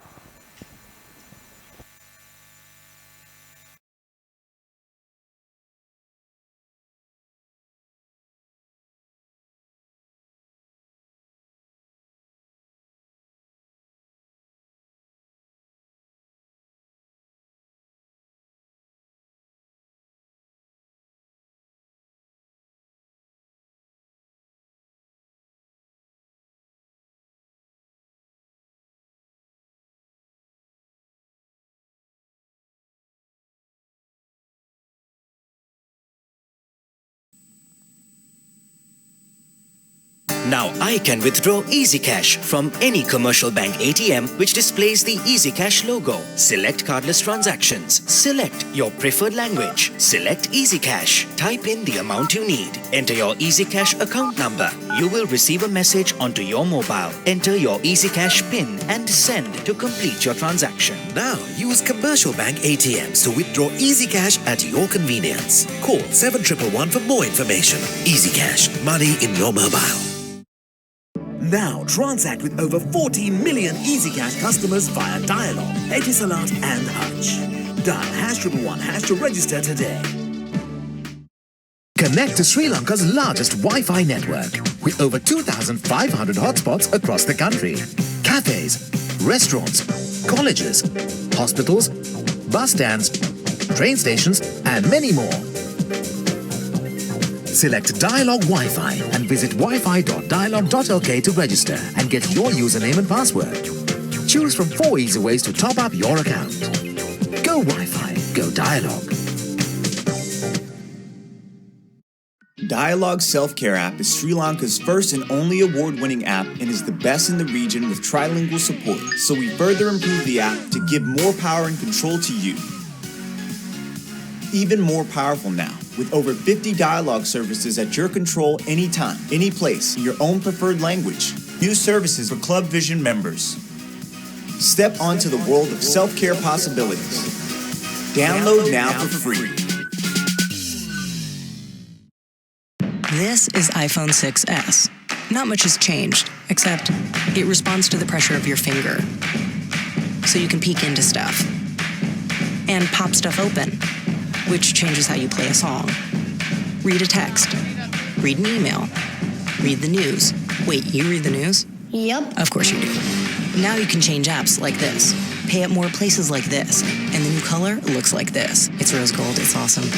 Now I can withdraw Easy Cash from any commercial bank ATM which displays the Easy Cash logo. Select cardless transactions. Select your preferred language. Select Easy Cash. Type in the amount you need. Enter your Easy Cash account number. You will receive a message onto your mobile. Enter your Easy Cash PIN and send to complete your transaction. Now use commercial bank ATMs to withdraw Easy Cash at your convenience. Call 7111 for more information. Easy Cash, money in your mobile. Now transact with over 40 million Easy Cash customers via Dialog, Etisalat and Hutch. Dial #111# to register today. Connect to Sri Lanka's largest Wi-Fi network with over 2,500 hotspots across the country. Cafes, restaurants, colleges, hospitals, bus stands, train stations and many more. Select Dialog Wi-Fi and visit wifi.dialog.lk to register and get your username and password. Choose from 4 easy ways to top up your account. Go Wi-Fi, go Dialog. Dialog Self-Care app is Sri Lanka's first and only award-winning app and is the best in the region with trilingual support. So we further improved the app to give more power and control to you. Even more powerful now, with over 50 dialogue services at your control anytime, any place, in your own preferred language. New services for Club Vision members. Step onto the world of self-care possibilities. Download now for free. This is iPhone 6s. Not much has changed, except it responds to the pressure of your finger. So you can peek into stuff. And pop stuff open, which changes how you play a song. Read a text. Read an email. Read the news. Wait, you read the news? Yep. Of course you do. Now you can change apps like this. Pay at more places like this. And the new color looks like this. It's rose gold, it's awesome.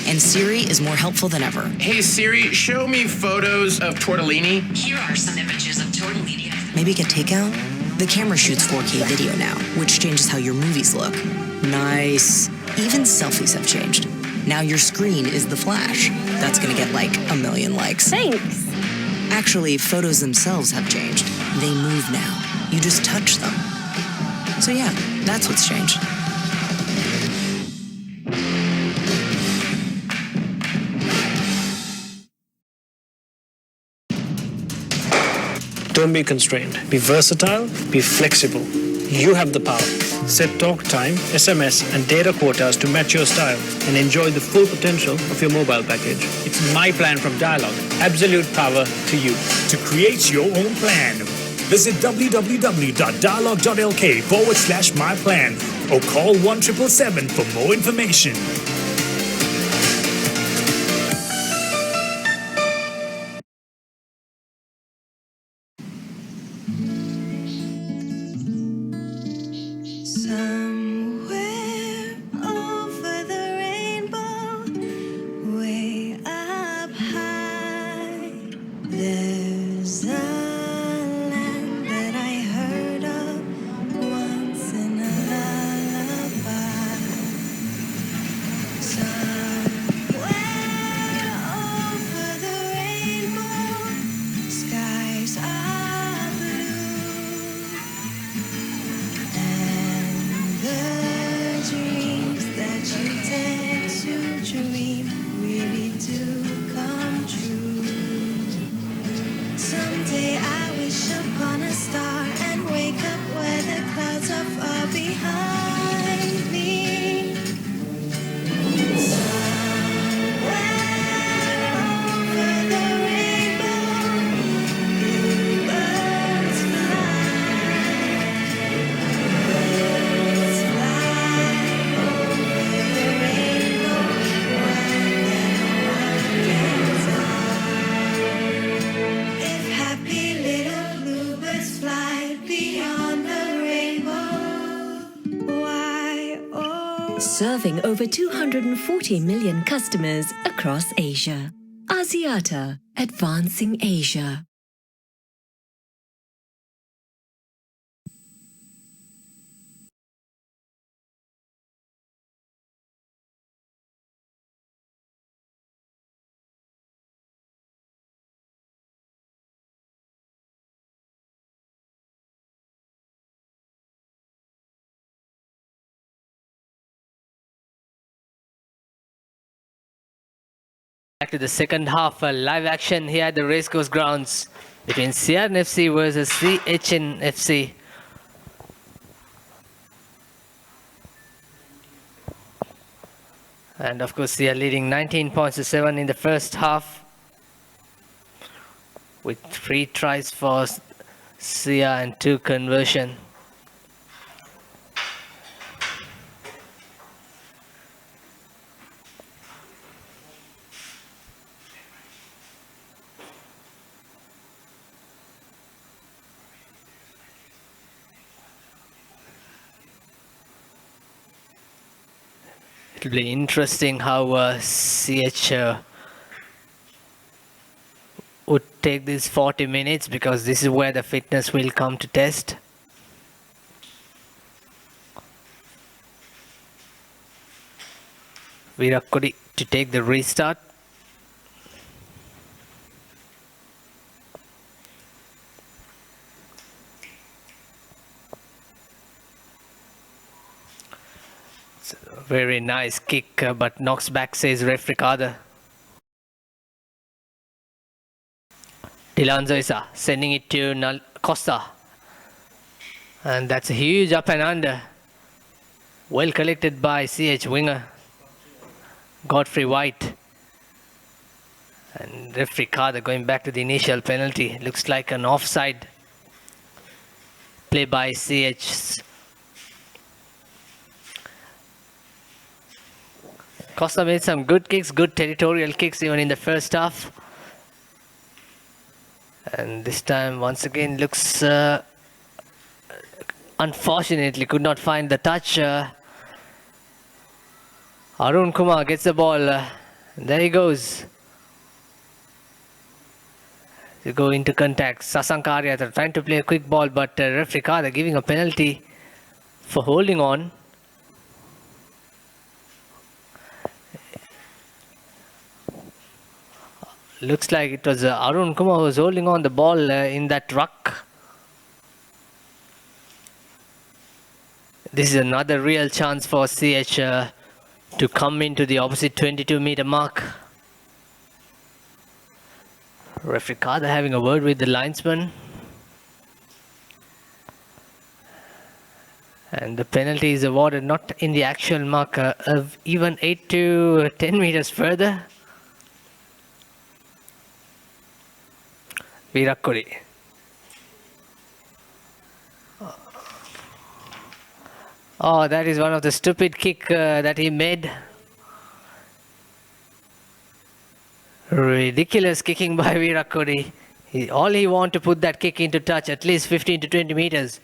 And Siri is more helpful than ever. Hey Siri, show me photos of tortellini. Here are some images of tortellini. Maybe get takeout? The camera shoots 4K video now, which changes how your movies look. Nice. Even selfies have changed. Now your screen is the flash. That's gonna get like 1 million likes. Thanks. Actually, photos themselves have changed. They move now. You just touch them. So yeah, that's what's changed. Don't be constrained. Be versatile, be flexible. You have the power. Set talk time, SMS, and data quotas to match your style and enjoy the full potential of your mobile package. It's my plan from Dialog. Absolute power to you. To create your own plan, visit www.dialog.lk/myplan or call 1777 for more information. Somewhere over the rainbow, way up high, there's a land that I heard of once in a lullaby. Somewhere over the rainbow, skies are blue. The dreams that you tend to dream really do come true. Someday I wish upon a star and wake up where the clouds are far behind me. Somewhere over the rainbow, bluebirds fly. Serving over 240 million customers across Asia. Axiata, advancing Asia. Back to the second half, live action here at the Racecourse grounds between CRNFC versus CHNFC. And of course, they are leading 19 points to 7 in the first half, with 3 tries for Sia and 2 conversion. It'll be interesting how CH would take these 40 minutes, because this is where the fitness will come to test. Virakodi to take the restart. Very nice kick, but knocks back, says referee Kader. Dilan Zoisa sending it to Costa. And that's a huge up and under. Well collected by CH winger Godfrey White. And referee Kader going back to the initial penalty. Looks like an offside play by CH. Costa made some good kicks, good territorial kicks even in the first half. And this time once again looks unfortunately could not find the touch. Arun Kumar gets the ball. There he goes. To go into contact. Sasank Arya trying to play a quick ball, but referee Kader giving a penalty for holding on. Looks like it was Arun Kumar who was holding on the ball in that ruck. This is another real chance for CH to come into the opposite 22-meter mark. Referee Kader having a word with the linesman. And the penalty is awarded not in the actual mark of even 8 to 10 meters further. Virakodi. Oh, that is one of the stupid kick that he made. Ridiculous kicking by Virakodi. All he want to put that kick into touch, at least 15 to 20 meters.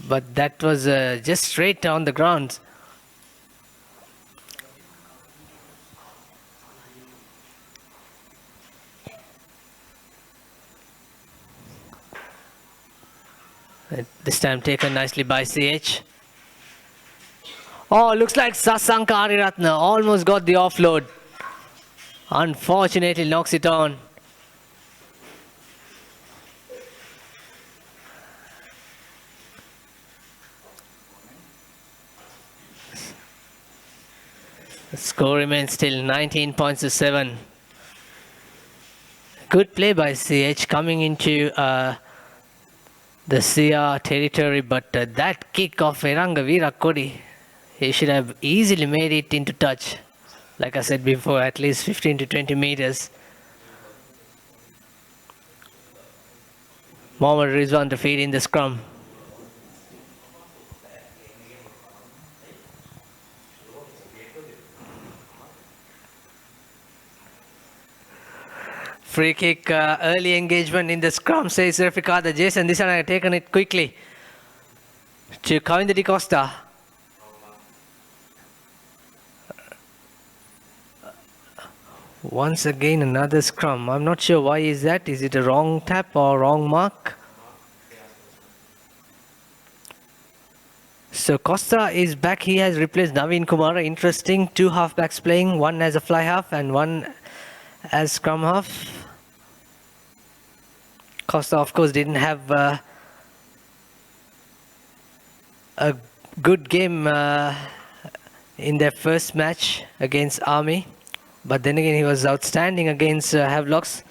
But that was just straight on the ground. This time taken nicely by CH. Oh, looks like Sasank Ariratna almost got the offload. Unfortunately knocks it on. The score remains still 19 points to 7. Good play by CH coming into the CR territory, but that kick of Eranga Virakodi, he should have easily made it into touch. Like I said before, at least 15 to 20 meters. Mohammad Rizwan to feed in the scrum. Free kick, early engagement in the scrum, says referee Kader. Jason, this one I have taken it quickly to Kavinder Di Costa. Once again another scrum. I'm not sure why is that. Is it a wrong tap or wrong mark? So Costa is back. He has replaced Naveen Kumar. Interesting. 2 halfbacks playing. One as a fly half and one as scrum half. Costa, of course, didn't have a good game in their first match against Army. But then again, he was outstanding against Havelocks.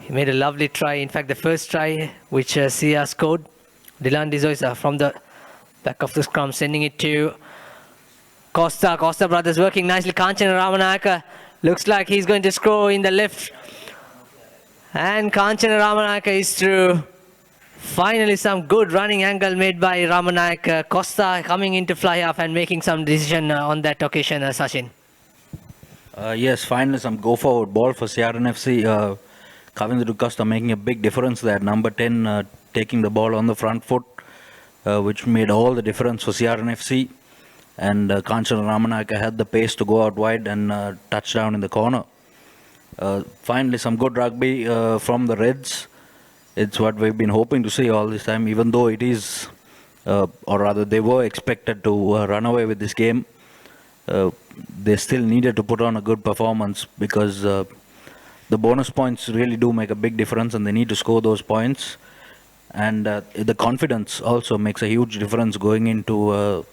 He made a lovely try. In fact, the first try which Sia scored, Dylan Dizoisa from the back of the scrum, sending it to Costa. Costa brothers working nicely. Kanchana Ramanayaka looks like he's going to score in the left. And Kanchana Ramanayaka is through. Finally, some good running angle made by Ramanayaka. Costa coming into fly half and making some decision on that occasion, Sachin. Yes, finally some go-forward ball for CRNFC. Kavindra Costa making a big difference there. Number 10 taking the ball on the front foot, which made all the difference for CRNFC. And Kanchana Ramanayaka had the pace to go out wide and touchdown in the corner. Finally, some good rugby from the Reds. It's what we've been hoping to see all this time, even though it is, or rather they were expected to run away with this game. They still needed to put on a good performance because the bonus points really do make a big difference and they need to score those points. And the confidence also makes a huge difference going into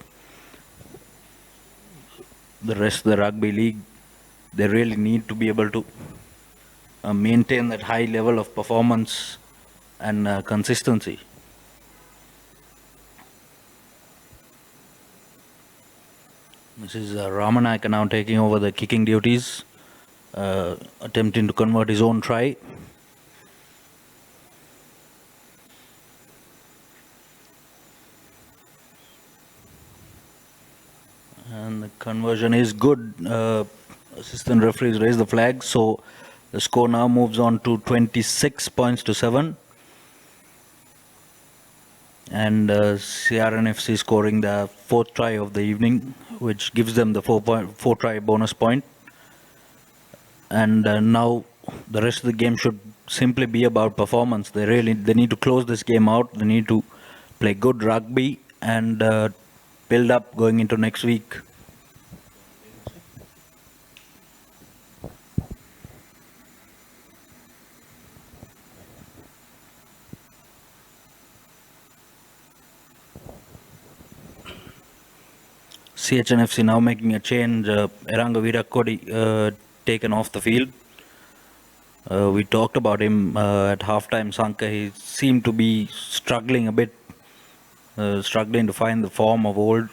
the rest of the rugby league. They really need to be able to maintain that high level of performance and consistency. This is Ramanayaka now taking over the kicking duties, attempting to convert his own try. And the conversion is good. Assistant referees raise the flag, so the score now moves on to 26 points to 7. And CRNFC scoring the 4th try of the evening, which gives them the 4 try bonus point. And now the rest of the game should simply be about performance. They need to close this game out. They need to play good rugby and build up going into next week. CHNFC now making a change. Eranga Virakodi taken off the field. We talked about him at halftime, Sanka. He seemed to be struggling a bit, struggling to find the form of old.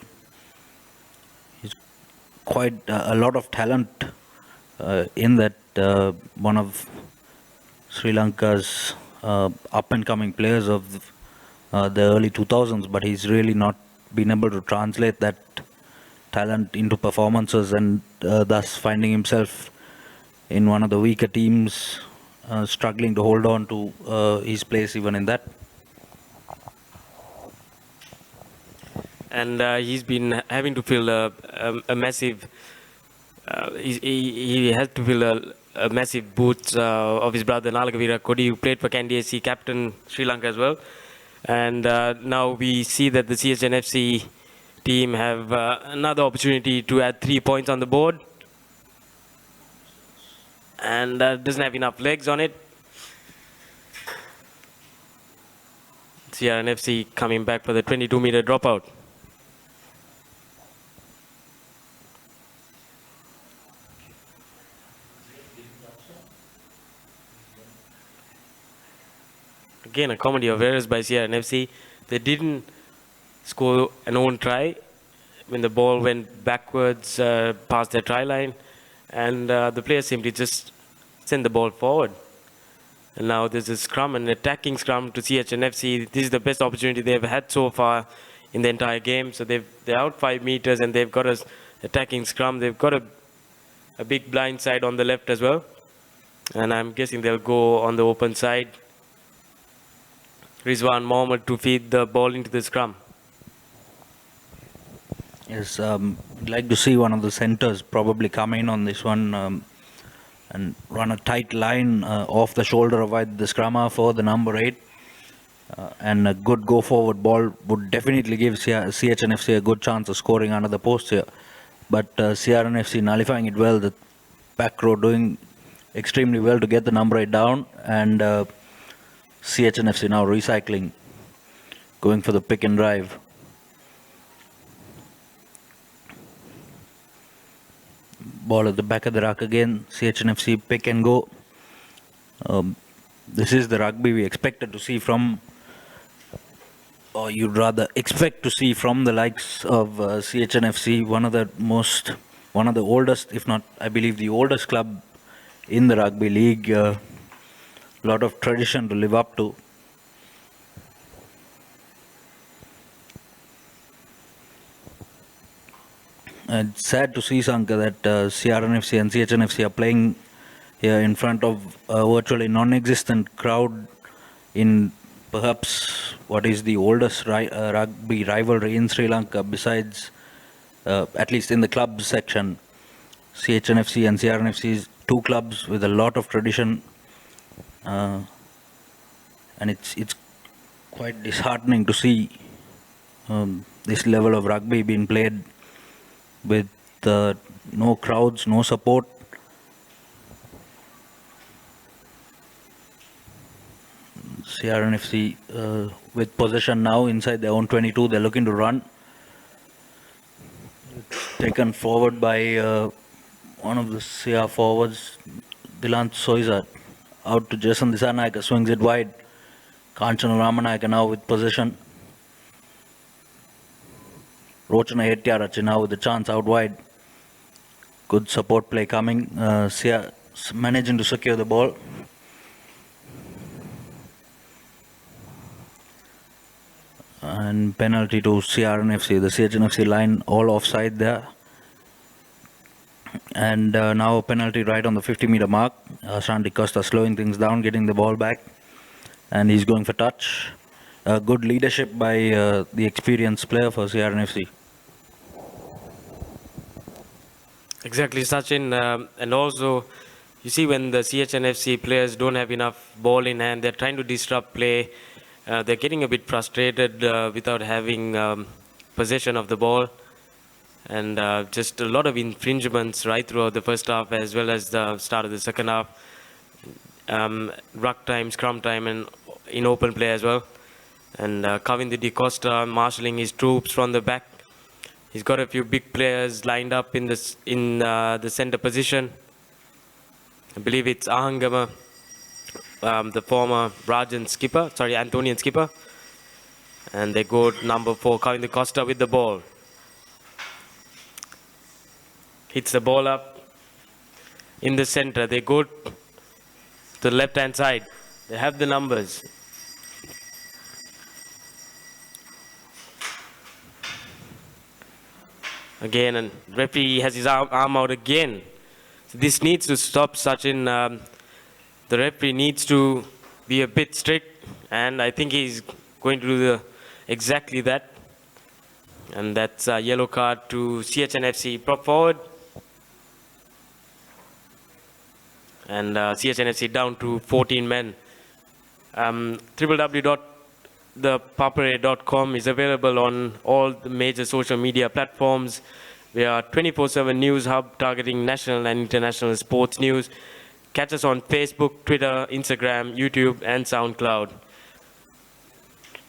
He's quite a lot of talent in that one of Sri Lanka's up-and-coming players of the early 2000s, but he's really not been able to translate that talent into performances and thus finding himself in one of the weaker teams, struggling to hold on to his place even in that. And he's been having to fill a massive, he had to fill a massive boots of his brother Nalagavira Kodi, who played for Kandy captain Sri Lanka as well. And now we see that the CHNFC team have another opportunity to add 3 points on the board, and doesn't have enough legs on it. CRNFC coming back for the 22-meter dropout. Again, a comedy of errors by CRNFC. They didn't score an own try when the ball went backwards past their try line, and the players simply just sent the ball forward. And now there's a scrum, an attacking scrum to CHNFC. This is the best opportunity they've had so far in the entire game. So they're out 5 meters and they've got an attacking scrum. They've got a big blind side on the left as well. And I'm guessing they'll go on the open side. Rizwan Mohammed to feed the ball into the scrum. Yes, I'd like to see one of the centers probably come in on this one and run a tight line off the shoulder of the scrummer for the number 8. And a good go-forward ball would definitely give CHNFC a good chance of scoring under the post here. But CRNFC nullifying it well, the back row doing extremely well to get the number 8 down, and CHNFC now recycling, going for the pick and drive. Ball at the back of the rack again. CHNFC pick and go. This is the rugby we expected to see from, or you'd rather expect to see from the likes of CHNFC, one of the oldest, if not, I believe, the oldest club in the rugby league. A lot of tradition to live up to. And sad to see, Sanka, that CRNFC and CHNFC are playing here in front of a virtually non-existent crowd in perhaps what is the oldest rugby rivalry in Sri Lanka, besides, at least in the club section. CHNFC and CRNFC, two clubs with a lot of tradition, and it's quite disheartening to see this level of rugby being played with no crowds, no support. CRNFC with possession now inside their own 22, they're looking to run. Taken forward by one of the CR forwards, Dilant Soiza, out to Jason Disanayaka, swings it wide. Kanchana Ramanayaka now with possession. Rochana Hettiarachi now with the chance out wide. Good support play coming. CR managing to secure the ball. And penalty to CRNFC. The CHNFC line all offside there. And now a penalty right on the 50-meter mark. Shanti Costa slowing things down, getting the ball back. And he's going for touch. Good leadership by the experienced player for CRNFC. Exactly, Sachin. And also, you see when the CHNFC players don't have enough ball in hand, they're trying to disrupt play. They're getting a bit frustrated without having possession of the ball. And just a lot of infringements right throughout the first half as well as the start of the second half. Ruck time, scrum time, and in open play as well. And Kavinder Di Costa marshalling his troops from the back. He's got a few big players lined up in the center position. I believe it's Ahangama, the former Antonian skipper. And they go number 4, Kavinder Costa with the ball. Hits the ball up in the center. They go to the left-hand side. They have the numbers. Again, and referee has his arm out again. So this needs to stop, Sachin. The referee needs to be a bit strict, and I think he's going to do exactly that. And that's a yellow card to CHNFC. Prop forward. And CHNFC down to 14 men. www.ThePapare.com is available on all the major social media platforms. We are 24/7 news hub targeting national and international sports news. Catch us on Facebook, Twitter, Instagram, YouTube, and SoundCloud.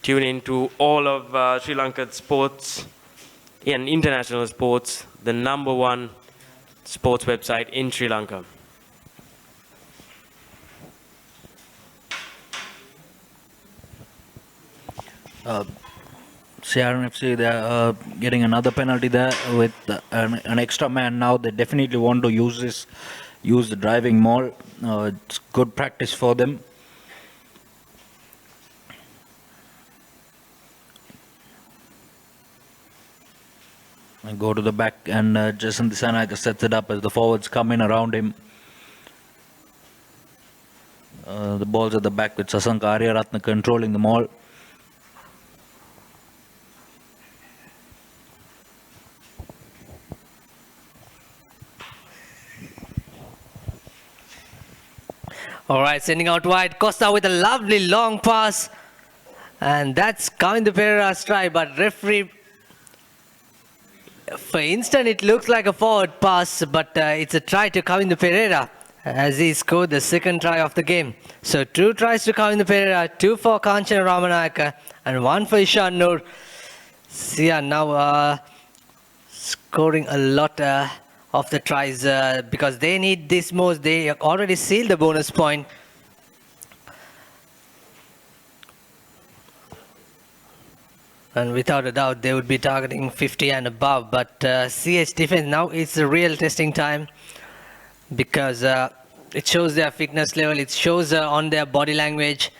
Tune in to all of Sri Lankan sports and international sports, the #1 sports website in Sri Lanka. CRNFC, they're getting another penalty there with an extra man now. They definitely want to use the driving maul. It's good practice for them. And go to the back, and Jason Disanayaka sets it up as the forwards come in around him. The ball's at the back with Sasanka Aryaratna controlling the maul. All right, sending out wide. Costa with a lovely long pass. And that's Kavinder Pereira's try, but referee, for instant it looks like a forward pass, but it's a try to Kavinder Pereira as he scored the second try of the game. So 2 tries to Kavinder Pereira, 2 for Kanchana Ramanayaka, and 1 for Ishan Noor. Sia now scoring a lot of the tries because they need this most. They already sealed the bonus point. And without a doubt, they would be targeting 50 and above. But CH defense, now it's the real testing time because it shows their fitness level. It shows on their body language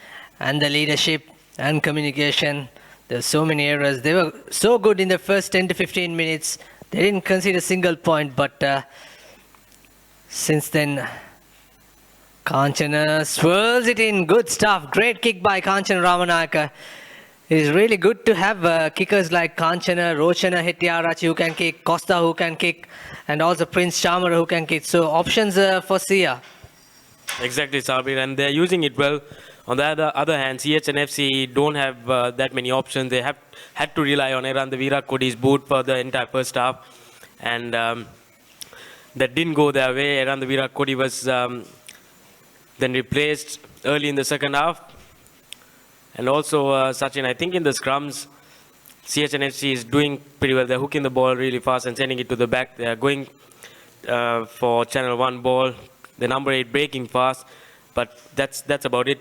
and the leadership and communication. There's so many errors. They were so good in the first 10 to 15 minutes. They didn't concede a single point. But since then, Kanchana swirls it in. Good stuff. Great kick by Kanchana Ramanayaka. It is really good to have kickers like Kanchana, Rochana Hettiarachchi who can kick, Costa who can kick, and also Prince Chamara who can kick. So options for Sia. Exactly, Sabir, and they're using it well. On the other hand, CHNFC don't have that many options. They have had to rely on Erandavira Kodi's boot for the entire first half, and that didn't go their way. Erandavira Kodi was then replaced early in the second half. And also, Sachin, I think in the scrums, CHNFC is doing pretty well. They're hooking the ball really fast and sending it to the back. They're going for channel 1 ball. The number 8 breaking fast. But that's about it.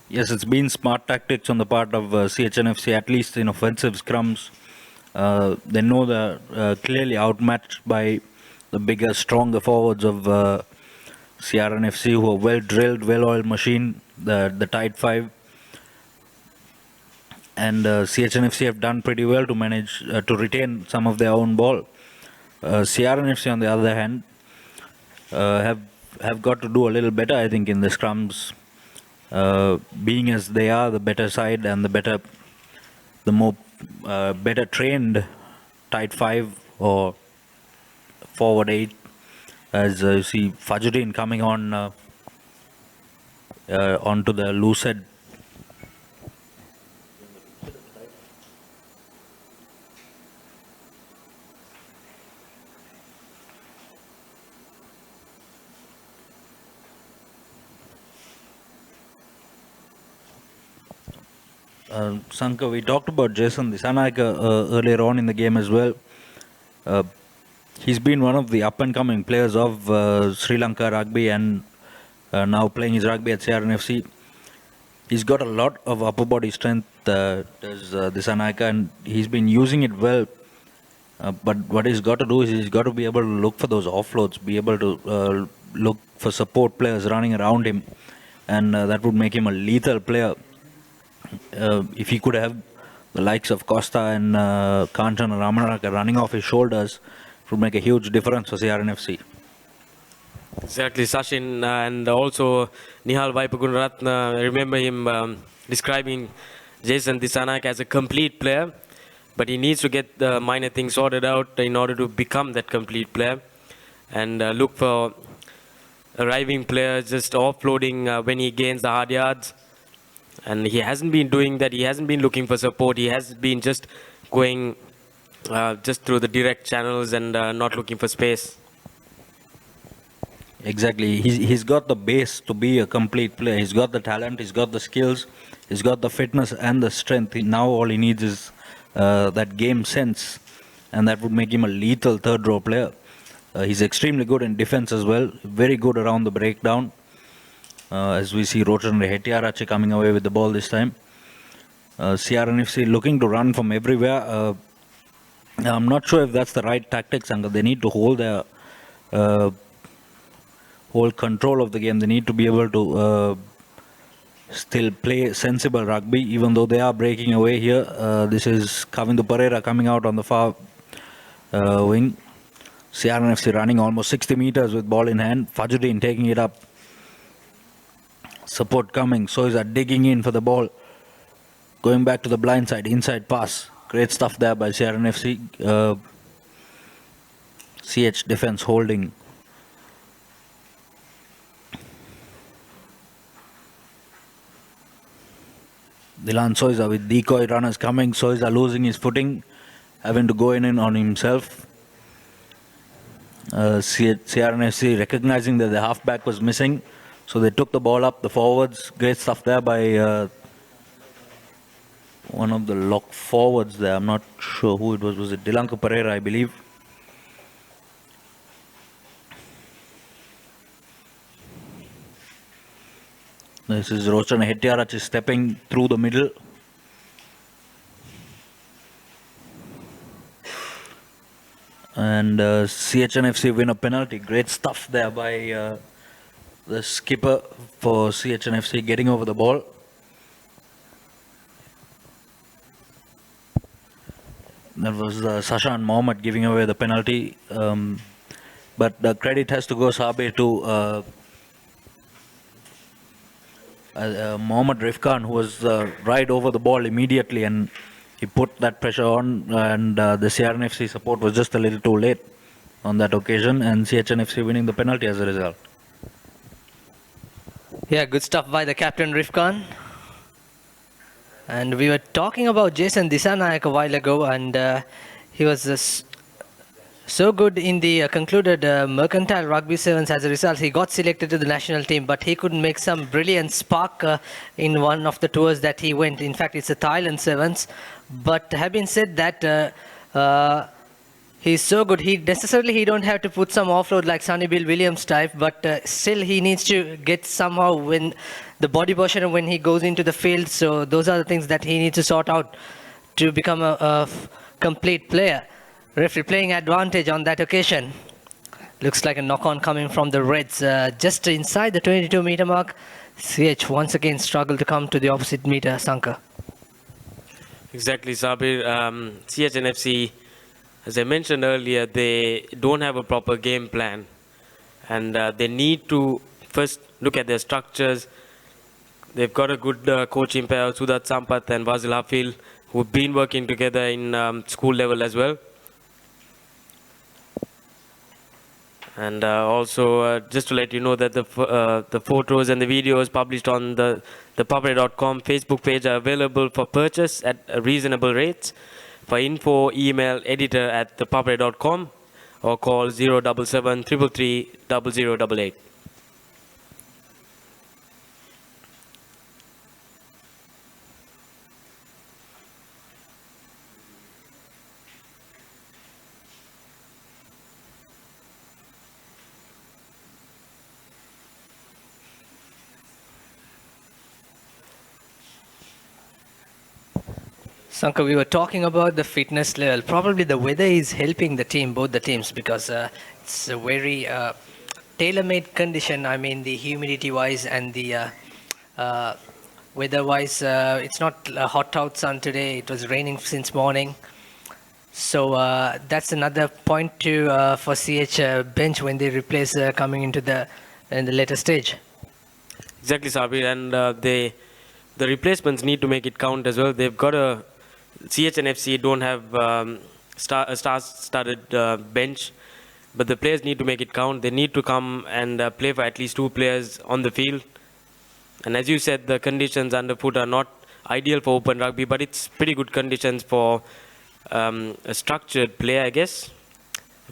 Yes, it's been smart tactics on the part of CHNFC, at least in offensive scrums. They know they're clearly outmatched by the bigger, stronger forwards of CRNFC, who are well-drilled, well-oiled machine, the tight 5. And CHNFC have done pretty well to manage to retain some of their own ball. CRNFC, on the other hand, have got to do a little better, I think, in the scrums, being as they are the better side and the more better trained tight 5 or forward 8. As you see Fajruddin coming on onto the loose head. Sankar, we talked about Jason Dissanayake earlier on in the game as well. He's been one of the up-and-coming players of Sri Lanka Rugby and now playing his rugby at CRNFC. He's got a lot of upper body strength, does Dissanayake, and he's been using it well. But what he's got to do is he's got to be able to look for those offloads, be able to look for support players running around him, and that would make him a lethal player. If he could have the likes of Costa and Kanchana Ramanayaka running off his shoulders, would make a huge difference for CRNFC. Exactly, Sachin, and also Nihal Vaipagunaratne. I remember him describing Jason Dissanayake as a complete player, but he needs to get the minor things sorted out in order to become that complete player, and look for arriving players just offloading when he gains the hard yards. And he hasn't been doing that. He hasn't been looking for support. He has been just going just through the direct channels and not looking for space. Exactly. He's got the base to be a complete player. He's got the talent, he's got the skills, he's got the fitness and the strength. Now all he needs is that game sense, and that would make him a lethal third row player. He's extremely good in defense as well, very good around the breakdown. As we see Rochana Hettiarachchi coming away with the ball this time. CRNFC looking to run from everywhere. I'm not sure if that's the right tactics, and they need to hold their hold control of the game. They need to be able to still play sensible rugby, even though they are breaking away here. This is Kavindu Pereira coming out on the far wing. CRNFC running almost 60 meters with ball in hand. Fajruddin taking it up. Support coming. Soiza digging in for the ball. Going back to the blind side. Inside pass. Great stuff there by CRNFC. CH defense holding. Dilan Soiza with decoy runners coming. Soiza losing his footing. Having to go in on himself. CRNFC recognizing that the halfback was missing. So they took the ball up, the forwards. Great stuff there by one of the lock forwards there. I'm not sure who it was. Was it Dialog Pereira, I believe? This is Roshan Hettiarach is stepping through the middle. And CHNFC win a penalty. Great stuff there by the skipper for CHNFC getting over the ball. That was Sashan Mohammed giving away the penalty. But the credit has to go, Sabe, to Mohammed Rifkan, who was right over the ball immediately, and he put that pressure on, and the CRNFC support was just a little too late on that occasion, and CHNFC winning the penalty as a result. Yeah, good stuff by the captain Rifkan. And we were talking about Jason Disanayak a while ago, and he was so good in the concluded Mercantile Rugby Sevens. As a result, he got selected to the national team, but he couldn't make some brilliant spark in one of the tours that he went. In fact, it's a Thailand Sevens. But having said that, he's so good. He don't have to put some offload like Sonny Bill Williams type, but still he needs to get somehow when the body posture when he goes into the field. So those are the things that he needs to sort out to become a complete player. Referee playing advantage on that occasion. Looks like a knock-on coming from the Reds. Just inside the 22-meter mark, CH once again struggled to come to the opposite meter, Sankar. Exactly, Sabir. CHNFC, as I mentioned earlier, they don't have a proper game plan. And they need to first look at their structures. They've got a good coaching pair, Sudat Sampath and Vasil Hafil, who've been working together in school level as well. And also, just to let you know that the photos and the videos published on the ThePapare.com Facebook page are available for purchase at reasonable rates. For info, email editor@thepapare.com or call 077 333 0088. Sankar, we were talking about the fitness level. Probably the weather is helping the team, both the teams, because it's a very tailor-made condition. I mean, the humidity-wise and the weather-wise. It's not hot out sun today. It was raining since morning. So that's another point to for CH bench when they replace coming into in the later stage. Exactly, Sabir, and the replacements need to make it count as well. They've got a CHNFC don't have a star-studded bench, but the players need to make it count. They need to come and play for at least 2 players on the field. And as you said, the conditions underfoot are not ideal for open rugby, but it's pretty good conditions for a structured play, I guess.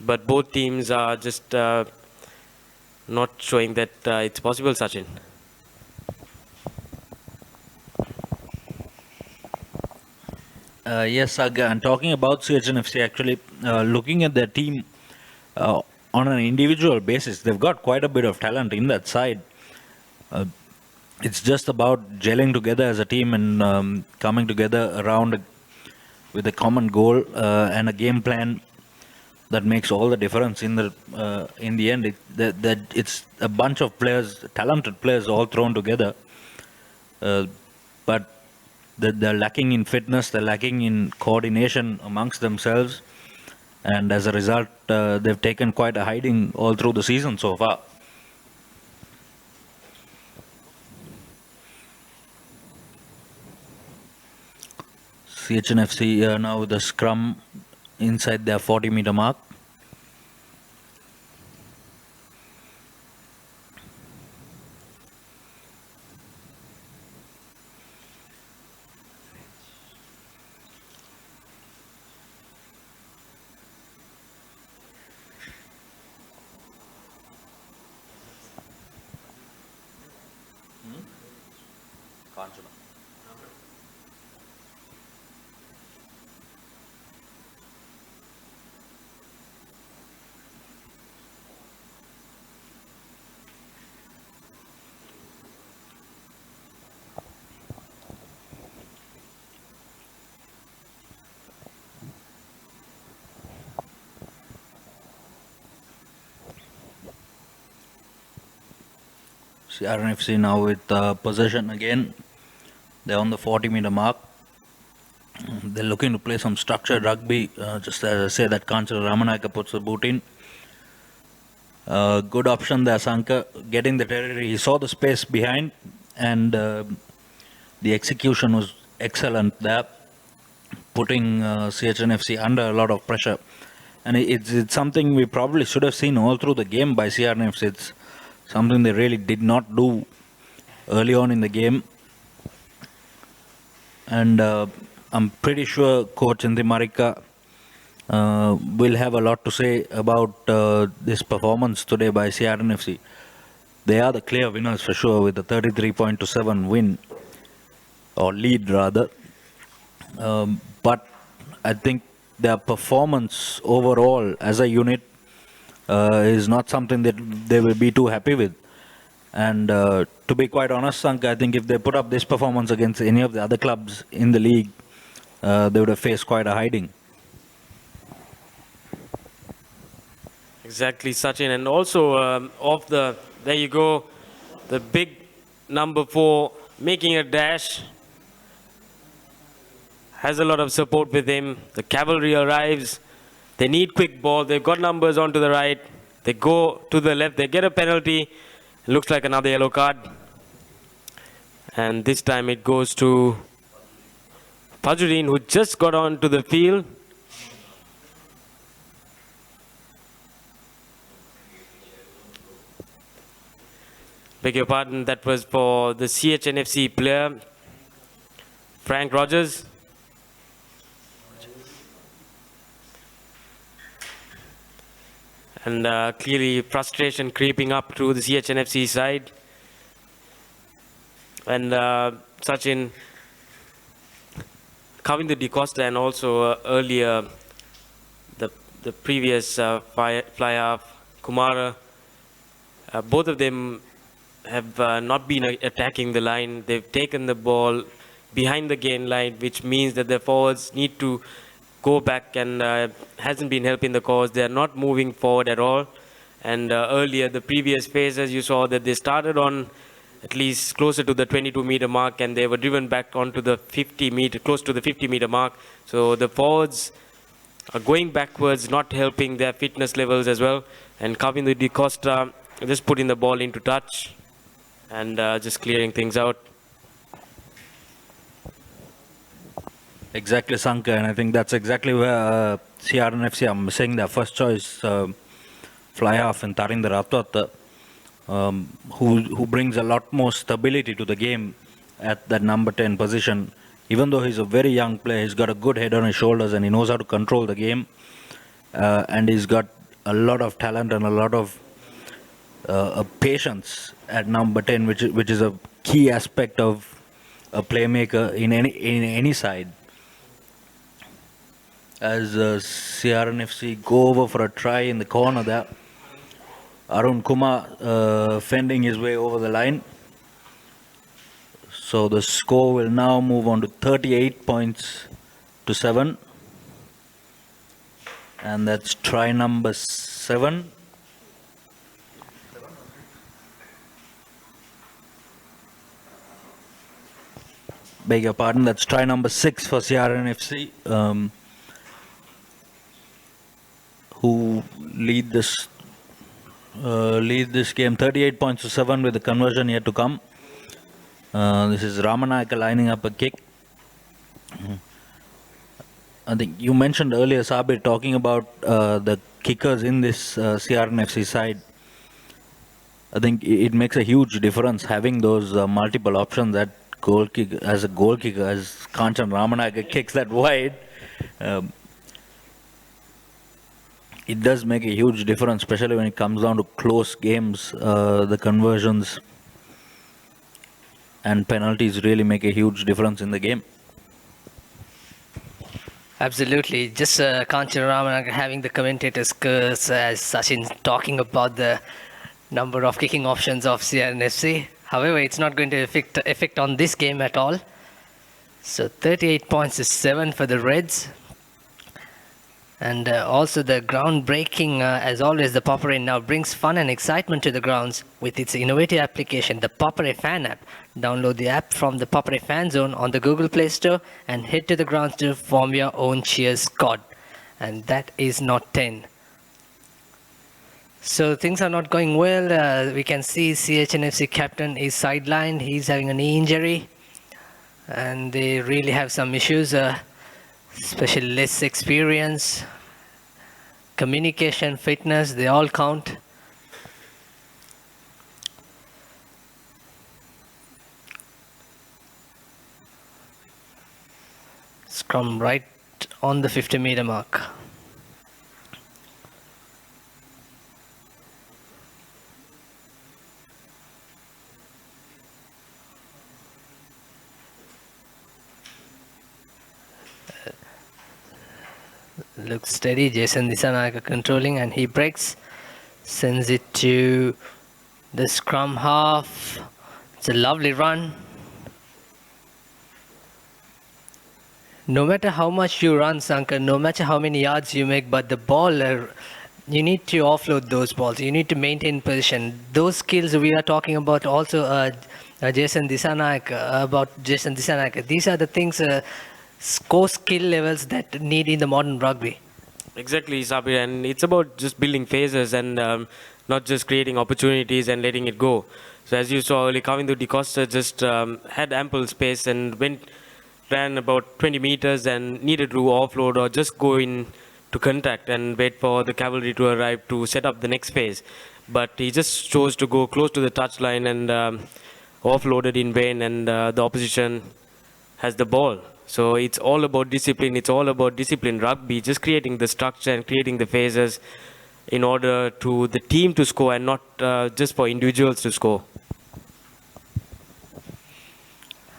But both teams are just not showing that it's possible, Sachin. Yes, and talking about CHNFC, actually, looking at their team on an individual basis, they've got quite a bit of talent in that side. It's just about gelling together as a team and coming together around with a common goal and a game plan that makes all the difference in the end. It's a bunch of players, talented players, all thrown together, but they're lacking in fitness, they're lacking in coordination amongst themselves, and as a result, they've taken quite a hiding all through the season so far. CHNFC now with a scrum inside their 40-meter mark. CRNFC now with possession again. They're on the 40-meter mark. They're looking to play some structured rugby, just as I say that Kanchan Ramanayaka puts the boot in. Good option there, Sanka, getting the territory. He saw the space behind and the execution was excellent there, putting CHNFC under a lot of pressure. And it's something we probably should have seen all through the game by CRNFC. It's something they really did not do early on in the game. And I'm pretty sure Coach Intimarika will have a lot to say about this performance today by CRNFC. They are the clear winners for sure with a 33.27 win, or lead rather. But I think their performance overall as a unit is not something that they will be too happy with. And to be quite honest, Sanka, I think if they put up this performance against any of the other clubs in the league, they would have faced quite a hiding. Exactly, Sachin. And also, there you go, the big number 4 making a dash. Has a lot of support with him. The cavalry arrives. They need quick ball. They've got numbers onto the right. They go to the left. They get a penalty. Looks like another yellow card. And this time it goes to Fajruddin, who just got onto the field. Beg your pardon, that was for the CHNFC player, Frank Rogers. And clearly frustration creeping up to the CHNFC side. And Sachin, Kavindu De Costa and also earlier the previous fly half, Kumara, both of them have not been attacking the line. They've taken the ball behind the gain line, which means that the forwards need to go back, and hasn't been helping the cause. They are not moving forward at all. And earlier, the previous phases, you saw that they started on at least closer to the 22-meter mark, and they were driven back onto the 50-meter, close to the 50-meter mark. So the forwards are going backwards, not helping their fitness levels as well. And Kavindu De Costa just putting the ball into touch and just clearing things out. Exactly, Sanka, and I think that's exactly where CRNFC are missing their first choice fly half in Tarinder Ratwat, who brings a lot more stability to the game at that number 10 position. Even though he's a very young player, he's got a good head on his shoulders and he knows how to control the game. And he's got a lot of talent and a lot of patience at number 10, which is a key aspect of a playmaker in any side. As CRNFC go over for a try in the corner there, Arun Kumar fending his way over the line. So the score will now move on to 38 points to 7. And that's try number 7. Beg your pardon, that's try number 6 for CRNFC, who lead this game 38 points to 7 with the conversion yet to come. This is Ramanayaka lining up a kick. I think you mentioned earlier, Sabir, talking about the kickers in this CRNFC side. I think it makes a huge difference having those multiple options at goal kick, as a goal kicker, as Kanchan Ramanayaka kicks that wide. It does make a huge difference, especially when it comes down to close games. The conversions and penalties really make a huge difference in the game. Absolutely. Just Kanchan Ramanayaka having the commentator's curse as Sachin talking about the number of kicking options of CRNFC. However, it's not going to affect on this game at all. So 38 points to 7 for the Reds. And also the groundbreaking, as always, the ThePapare now brings fun and excitement to the grounds with its innovative application, the ThePapare Fan app. Download the app from the ThePapare Fan Zone on the Google Play Store and head to the grounds to form your own cheer squad. And that is not 10. So things are not going well. We can see CHNFC captain is sidelined. He's having a knee injury. And they really have some issues. Especially less experience, communication, fitness, they all count. Scrum right on the 50-meter mark. Looks steady. Jason Dissanayake controlling, and he breaks, sends it to the scrum half. It's a lovely run. No matter how much you run, Sankar, no matter how many yards you make, but the ball, you need to offload those balls. You need to maintain position. Those skills we are talking about also, Jason Dissanayake. These are the things, core skill levels that need in the modern rugby. Exactly, Sabir, and it's about just building phases and not just creating opportunities and letting it go. So as you saw earlier, Kavindu De Costa just had ample space and ran about 20 meters and needed to offload or just go in to contact and wait for the cavalry to arrive to set up the next phase. But he just chose to go close to the touchline and offloaded in vain, and the opposition has the ball. So it's all about discipline. It's all about disciplined rugby, just creating the structure and creating the phases in order to the team to score and not just for individuals to score.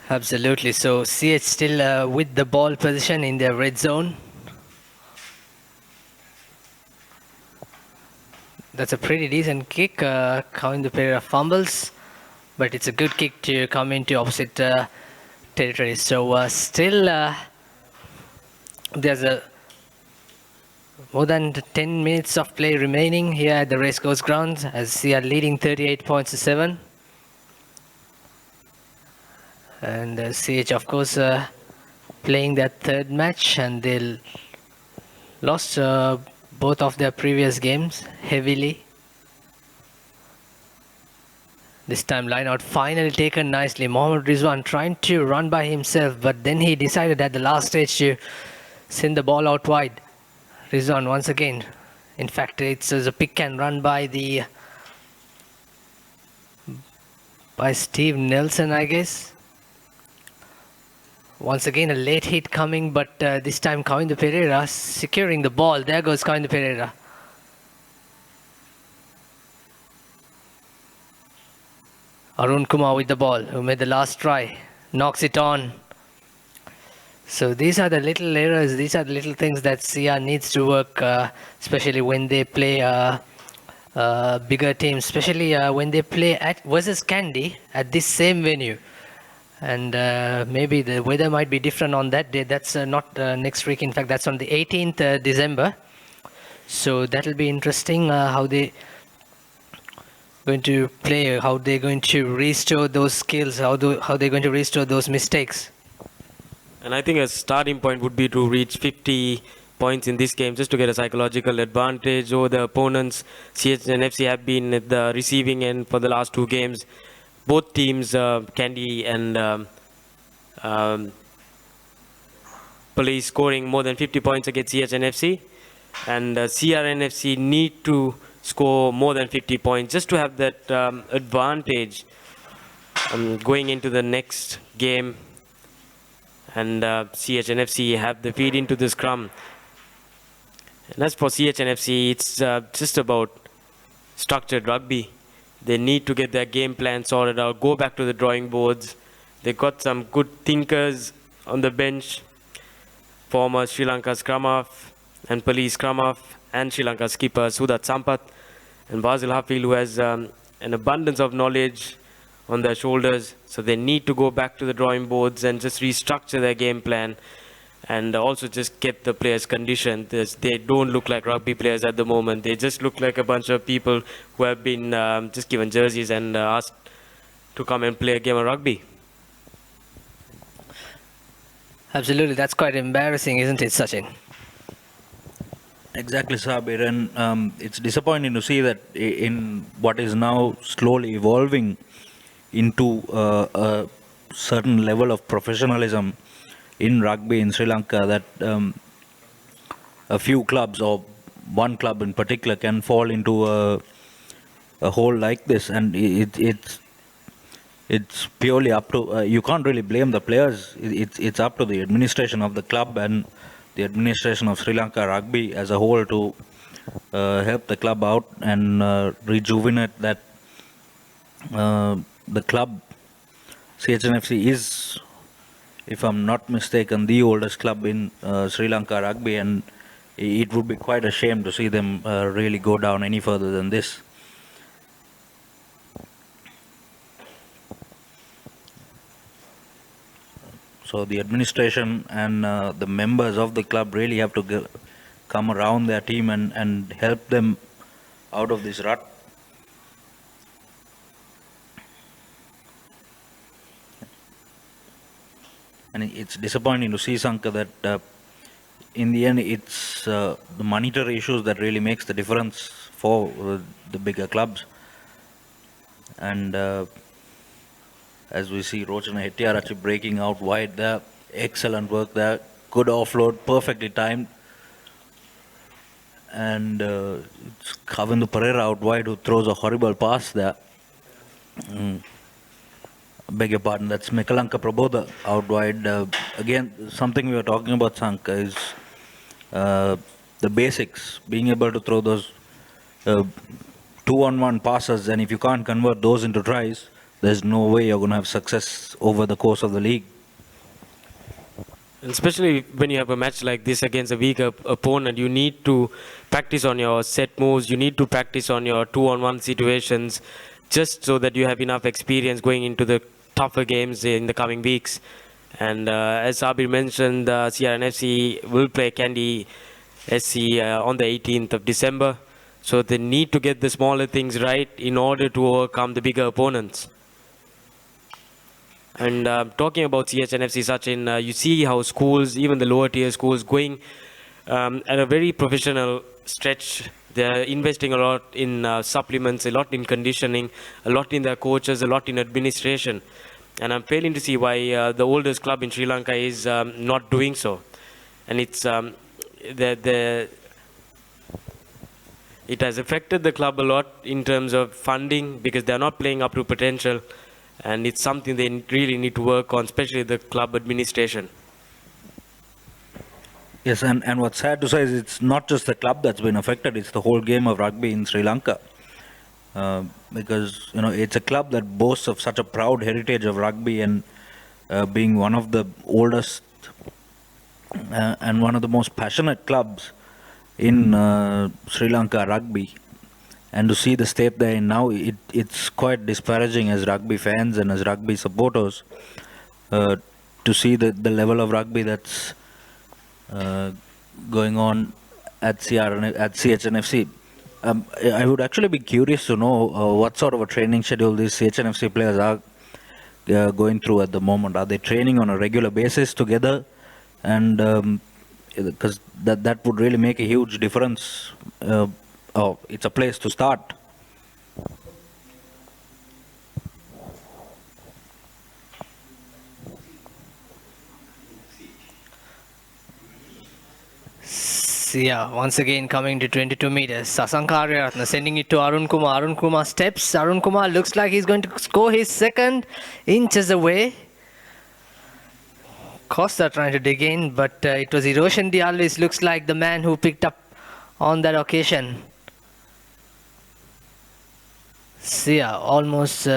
Absolutely. So CH still with the ball position in their red zone. That's a pretty decent kick. Counting the pair of fumbles, but it's a good kick to come into opposite territory. So still there's a more than 10 minutes of play remaining here at the Racecourse grounds as they are leading 38 points to 7. And CH, of course, playing their third match, and they lost both of their previous games heavily. This time line out finally taken nicely. Mohammad Rizwan trying to run by himself, but then he decided at the last stage to send the ball out wide. Rizwan once again. In fact, it's a pick and run by Steve Nelson, I guess. Once again, a late hit coming, but this time Kavindu Pereira securing the ball. There goes Kavindu Pereira. Arun Kumar with the ball, who made the last try, knocks it on. So these are the little errors, these are the little things that CR needs to work, especially when they play bigger teams, especially when they play versus Kandy at this same venue. And maybe the weather might be different on that day. That's not next week. In fact, that's on the 18th December. So that'll be interesting how they going to play, how they're going to restore those skills, how they're going to restore those mistakes. And I think a starting point would be to reach 50 points in this game just to get a psychological advantage over the opponents. CH and FC have been at the receiving end for the last two games. Both teams, Kandy and Police, scoring more than 50 points against CH and FC. And CR and FC need to score more than 50 points just to have that advantage going into the next game. And CH and FC have the feed into the scrum. And as for CH and FC, it's just about structured rugby. They need to get their game plan sorted out, go back to the drawing boards. They got some good thinkers on the bench. Former Sri Lanka scrum half and Police scrum half, and Sri Lanka skipper Sudat Sampath and Basil Hafil, who has an abundance of knowledge on their shoulders. So they need to go back to the drawing boards and just restructure their game plan. and also just get the players conditioned. They don't look like rugby players at the moment. They just look like a bunch of people who have been just given jerseys and asked to come and play a game of rugby. Absolutely, that's quite embarrassing, isn't it, Sachin? Exactly, Sabir, and it's disappointing to see that in what is now slowly evolving into a certain level of professionalism in rugby in Sri Lanka, that a few clubs or one club in particular can fall into a hole like this, and it's purely up to you can't really blame the players. It's up to the administration of the club and the administration of Sri Lanka Rugby as a whole to help the club out and rejuvenate that. The club CHNFC is, if I'm not mistaken, the oldest club in Sri Lanka Rugby, and it would be quite a shame to see them really go down any further than this. So the administration and the members of the club really have to come around their team and help them out of this rut. And it's disappointing to see, Sankar, that in the end it's the monetary issues that really makes the difference for the bigger clubs. And as we see Rochana Hettiarachchi breaking out wide there, excellent work there, good offload, perfectly timed. And it's Kavindu Pereira out wide who throws a horrible pass there. Beg your pardon, that's Mekalanka Prabodha out wide. Again, something we were talking about, Sanka, is the basics, being able to throw those 2-on-1 passes, and if you can't convert those into tries, there's no way you're going to have success over the course of the league. And especially when you have a match like this against a weaker opponent, you need to practice on your set moves, you need to practice on your 2-on-1 situations, just so that you have enough experience going into the tougher games in the coming weeks. And as Sabir mentioned, CRNFC will play Kandy SC on the 18th of December. So they need to get the smaller things right in order to overcome the bigger opponents. And talking about CHNFC, Sachin, you see how schools, even the lower tier schools, going at a very professional stretch. They're investing a lot in supplements, a lot in conditioning, a lot in their coaches, a lot in administration. And I'm failing to see why the oldest club in Sri Lanka is not doing so. And it's it has affected the club a lot in terms of funding, because they're not playing up to potential. And it's something they really need to work on, especially the club administration. Yes, and what's sad to say is it's not just the club that's been affected, it's the whole game of rugby in Sri Lanka. Because, it's a club that boasts of such a proud heritage of rugby, and being one of the oldest and one of the most passionate clubs in Sri Lanka Rugby. And to see the state they're in now, it's quite disparaging as rugby fans and as rugby supporters to see the level of rugby that's going on at CHNFC. I would actually be curious to know what sort of a training schedule these CHNFC players are going through at the moment. Are they training on a regular basis together? And because that would really make a huge difference. It's a place to start. Yeah, once again coming to 22 meters. Sasanka Aryaratna sending it to Arun Kumar. Arun Kumar steps. Arun Kumar looks like he's going to score his second, inches away. Costa trying to dig in, but it was Eroshan Diallo. Looks like the man who picked up on that occasion. Sia almost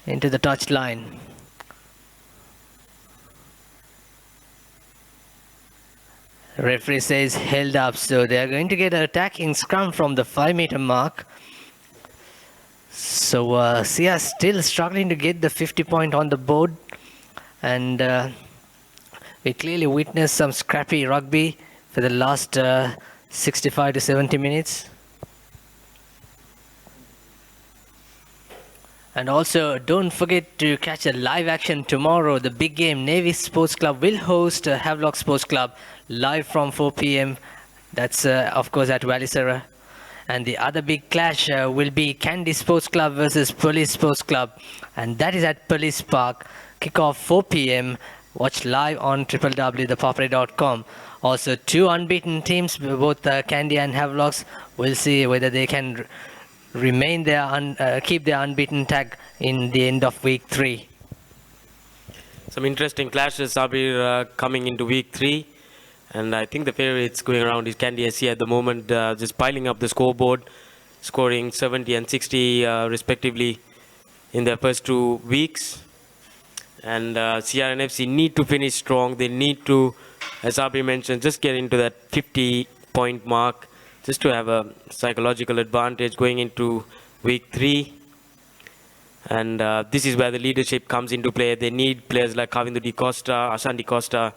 into the touch line. Referee says held up, so they are going to get an attacking scrum from the 5-meter mark. So Sia still struggling to get the 50 point on the board, and We clearly witnessed some scrappy rugby for the last 65 to 70 minutes. And also, don't forget to catch a live action tomorrow. The big game, Navy Sports Club will host Havelock Sports Club live from 4 p.m. That's, of course, at Valisara. And the other big clash will be Kandy Sports Club versus Police Sports Club. And that is at Police Park. Kickoff 4 p.m. Watch live on www.ThePapare.com. Also, two unbeaten teams, both Kandy and Havelocks. We'll see whether they can remain their keep their unbeaten tag in the end of week 3. Some interesting clashes, Sabir, coming into week 3. And I think the favorites going around is Kandy SC at the moment, just piling up the scoreboard, scoring 70 and 60 respectively in their first 2 weeks. And CRNFC need to finish strong. They need to, as Sabir mentioned, just get into that 50-point mark, just to have a psychological advantage going into week 3. And this is where the leadership comes into play. They need players like Kavindu Di Costa, Ashan Di Costa,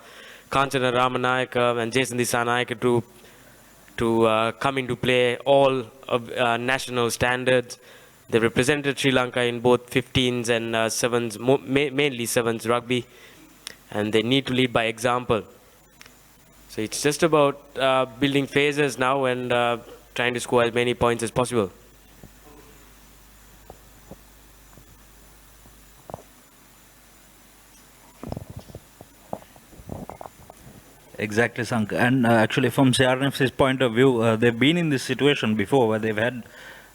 Kanchana Ramanayaka and Jason Disanayaka to come into play, all of national standards. They represented Sri Lanka in both 15s and 7s, mainly 7s rugby. And they need to lead by example. So it's just about building phases now and trying to score as many points as possible. Exactly, Sank. And actually, from CRNFC's point of view, they've been in this situation before where they've had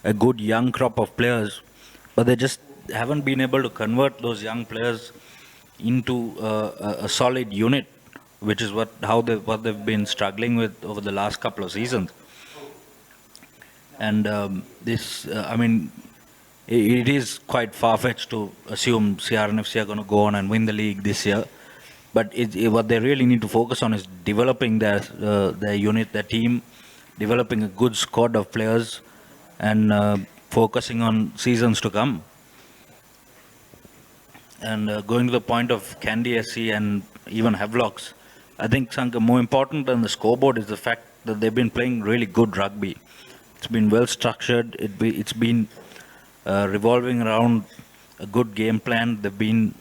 a good young crop of players, but they just haven't been able to convert those young players into a solid unit, which is what they've been struggling with over the last couple of seasons. And I mean, it is quite far-fetched to assume CRNFC are going to go on and win the league this year. But what they really need to focus on is developing their unit, their team, developing a good squad of players, and focusing on seasons to come. And going to the point of Kandy SC and even Havelocks, I think, Sanka, more important than the scoreboard is the fact that they've been playing really good rugby. It's been well structured. It's been revolving around a good game plan. They've been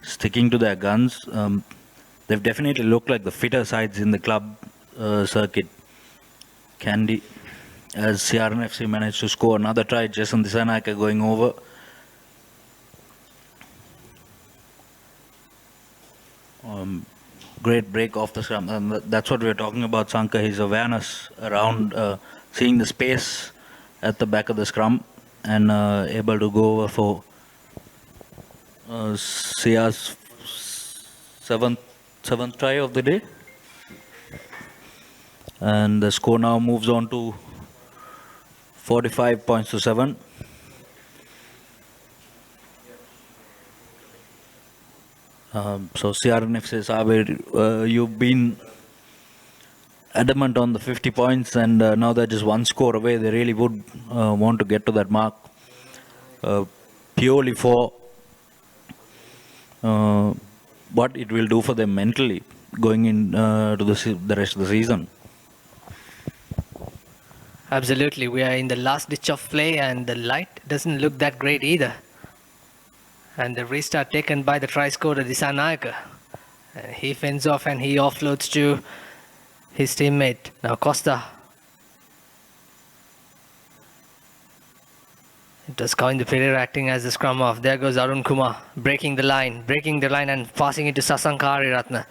sticking to their guns. They've definitely looked like the fitter sides in the club circuit. Kandy, as CRNFC managed to score another try, Jason Disanayaka going over. Great break off the scrum. And that's what we're talking about, Sanka, his awareness around seeing the space at the back of the scrum and able to go over for Sia's seventh try of the day. And the score now moves on to 45 points to 7. So CRNFC, Sabir, you've been adamant on the 50 points, and now they're just one score away. They really would want to get to that mark purely for what it will do for them mentally going in to the rest of the season. Absolutely, we are in the last ditch of play and the light doesn't look that great either. And the restart taken by the try scorer Disanayaka. He fends off and he offloads to his teammate. Now Costa. It was Kavindu Pereira acting as the scrum off. There goes Arun Kumar, breaking the line and passing it to Sasanka Ariyaratne.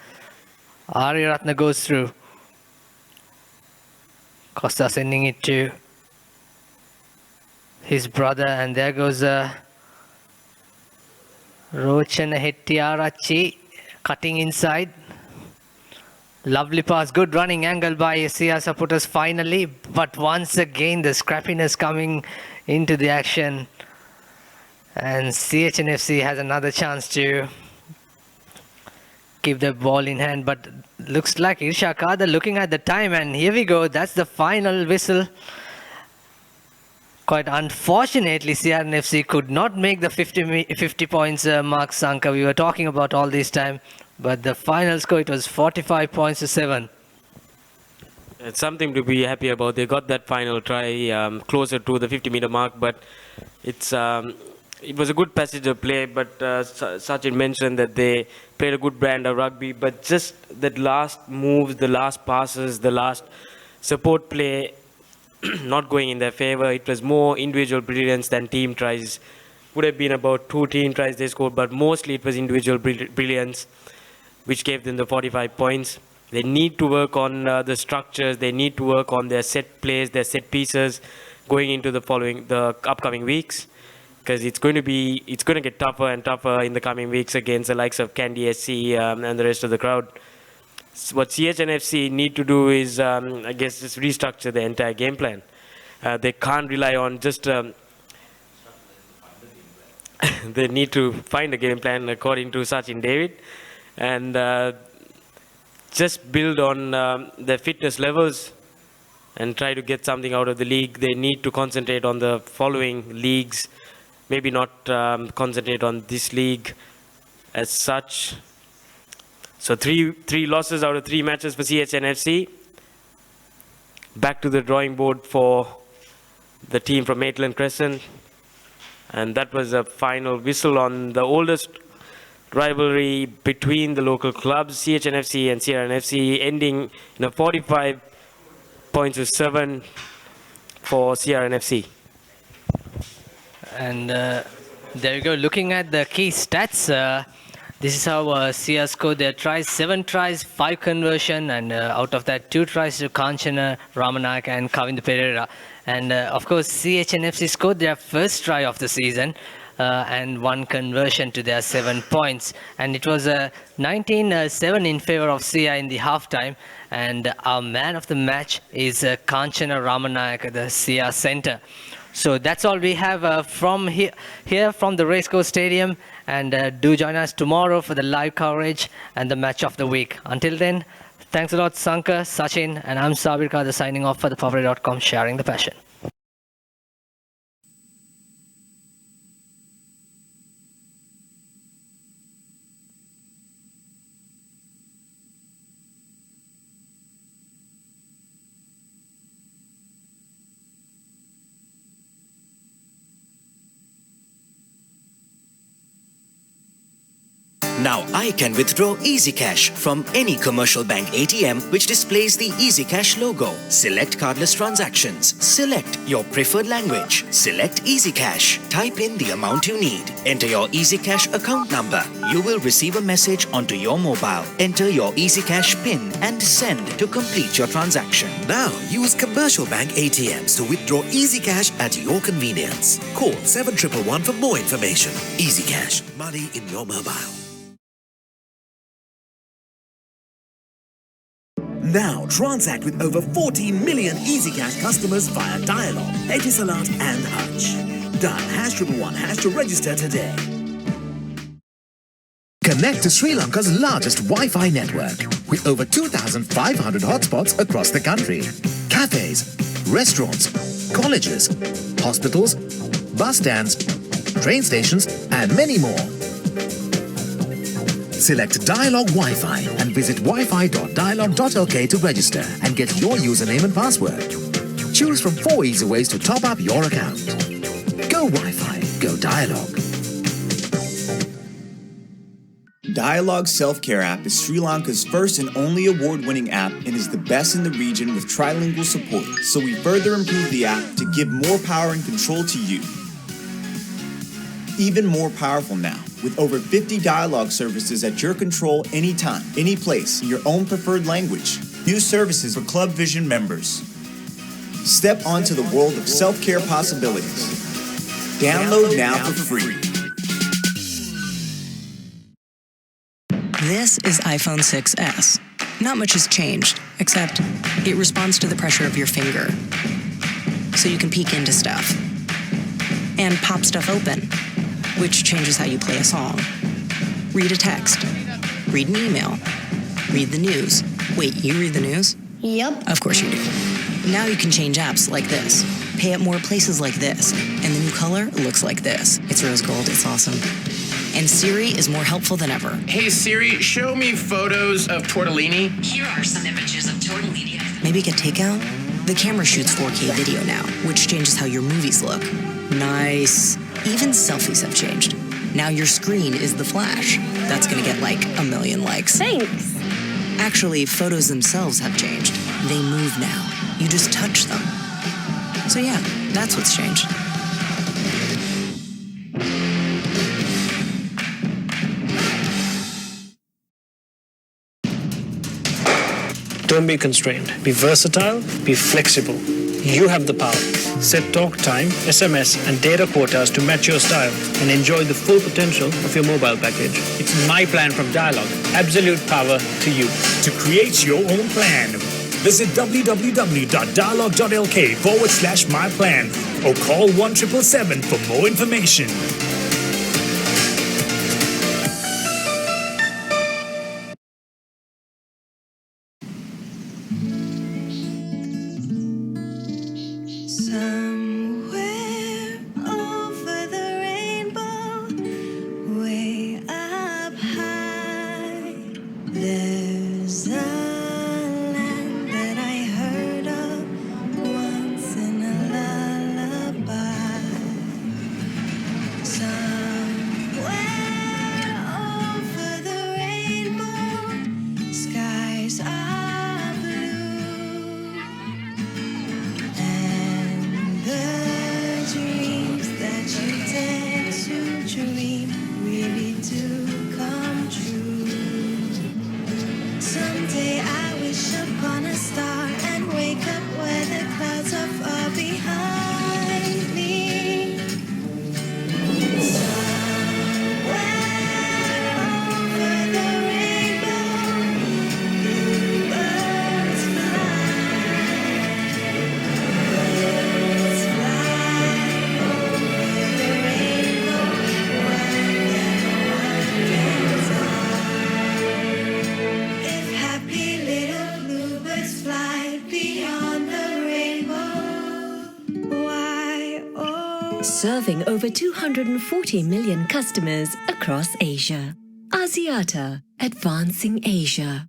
Ariyaratne goes through. Costa sending it to his brother, and there goes Rochana Hettiarachchi cutting inside. Lovely pass, good running angle by SCR supporters finally, but once again the scrappiness coming into the action, and CHNFC has another chance to keep the ball in hand, but looks like Irsha Kader looking at the time, and here we go, that's the final whistle. Quite unfortunately, CRNFC could not make the 50 points mark, Sanka. We were talking about all this time. But the final score, it was 45 points to 7. It's something to be happy about. They got that final try closer to the 50-meter mark, but it was a good passage of play. But Sachin mentioned that they played a good brand of rugby, but just that last moves, the last passes, the last support play, not going in their favor. It was more individual brilliance than team tries. Would have been about 2 team tries they scored, but mostly it was individual brilliance, which gave them the 45 points. They need to work on the structures. They need to work on their set plays, their set pieces, going into the upcoming weeks, because it's going to get tougher and tougher in the coming weeks against the likes of Candy SC and the rest of the crowd. So what CHNFC need to do is, I guess, just restructure the entire game plan. They can't rely on just. They need to find a game plan according to Sachin David, and just build on their fitness levels and try to get something out of the league. They need to concentrate on the following leagues, maybe not concentrate on this league as such. So three losses out of 3 matches for CHNFC. Back to the drawing board for the team from Maitland Crescent. And that was a final whistle on the oldest rivalry between the local clubs, CHNFC and CRNFC, ending in a 45 points to 7 for CRNFC. And there you go. Looking at the key stats, this is how CR scored their tries. 7 tries, 5 conversion, and out of that 2 tries to Kanchana, Ramanak and Kavinda Pereira. And of course, CHNFC scored their first try of the season and 1 conversion to their 7 points. And it was 19-7 in favor of CR in the halftime. And our man of the match is Kanchana Ramanayak, the CR center. So that's all we have from here from the Racecourse Stadium. And do join us tomorrow for the live coverage and the match of the week. Until then, thanks a lot, Sankar, Sachin, and I'm Sabir Kadir signing off for ThePapare.com, sharing the passion. Now I can withdraw Easy Cash from any commercial bank ATM which displays the Easy Cash logo. Select cardless transactions. Select your preferred language. Select Easy Cash. Type in the amount you need. Enter your Easy Cash account number. You will receive a message onto your mobile. Enter your Easy Cash PIN and send to complete your transaction. Now use commercial bank ATMs to withdraw Easy Cash at your convenience. Call 7111 for more information. Easy Cash. Money in your mobile. Now transact with over 14 million EasyCash customers via Dialog, Etisalat and Hutch. Dial #111# to register today. Connect to Sri Lanka's largest Wi-Fi network with over 2,500 hotspots across the country. Cafes, restaurants, colleges, hospitals, bus stands, train stations and many more. Select Dialog Wi-Fi and visit wi-fi.dialog.lk to register and get your username and password. Choose from 4 easy ways to top up your account. Go Wi-Fi, go Dialog. Dialog Self-Care app is Sri Lanka's first and only award-winning app and is the best in the region with trilingual support. So we further improved the app to give more power and control to you. Even more powerful now, with over 50 dialogue services at your control anytime, any place, in your own preferred language. New services for Club Vision members. Step onto the world of self-care possibilities. Download now for free. This is iPhone 6s. Not much has changed, except it responds to the pressure of your finger. So you can peek into stuff. And pop stuff open, which changes how you play a song. Read a text. Read an email. Read the news. Wait, you read the news? Yep. Of course you do. Now you can change apps like this. Pay at more places like this. And the new color looks like this. It's rose gold. It's awesome. And Siri is more helpful than ever. Hey Siri, show me photos of tortellini. Here are some images of tortellini. Maybe get takeout? The camera shoots 4K video now, which changes how your movies look. Nice. Even selfies have changed. Now your screen is the flash. That's gonna get like 1 million likes. Thanks. Actually, photos themselves have changed. They move now. You just touch them. So yeah, that's what's changed. Don't be constrained. Be versatile, be flexible. You have the power. Set talk time, SMS, and data quotas to match your style and enjoy the full potential of your mobile package. It's my plan from Dialog. Absolute power to you. To create your own plan, visit www.dialog.lk/myplan or call 1777 for more information. Somewhere over the rainbow, way up high, there's a land that I heard of once in a lullaby. Somewhere over the rainbow, skies are blue. The dreams that you tend to dream really do come true. Someday I wish upon a star and wake up where the clouds are far behind me. Somewhere over the rainbow, bluebirds Serving over 240 million customers across Asia. Axiata, advancing Asia.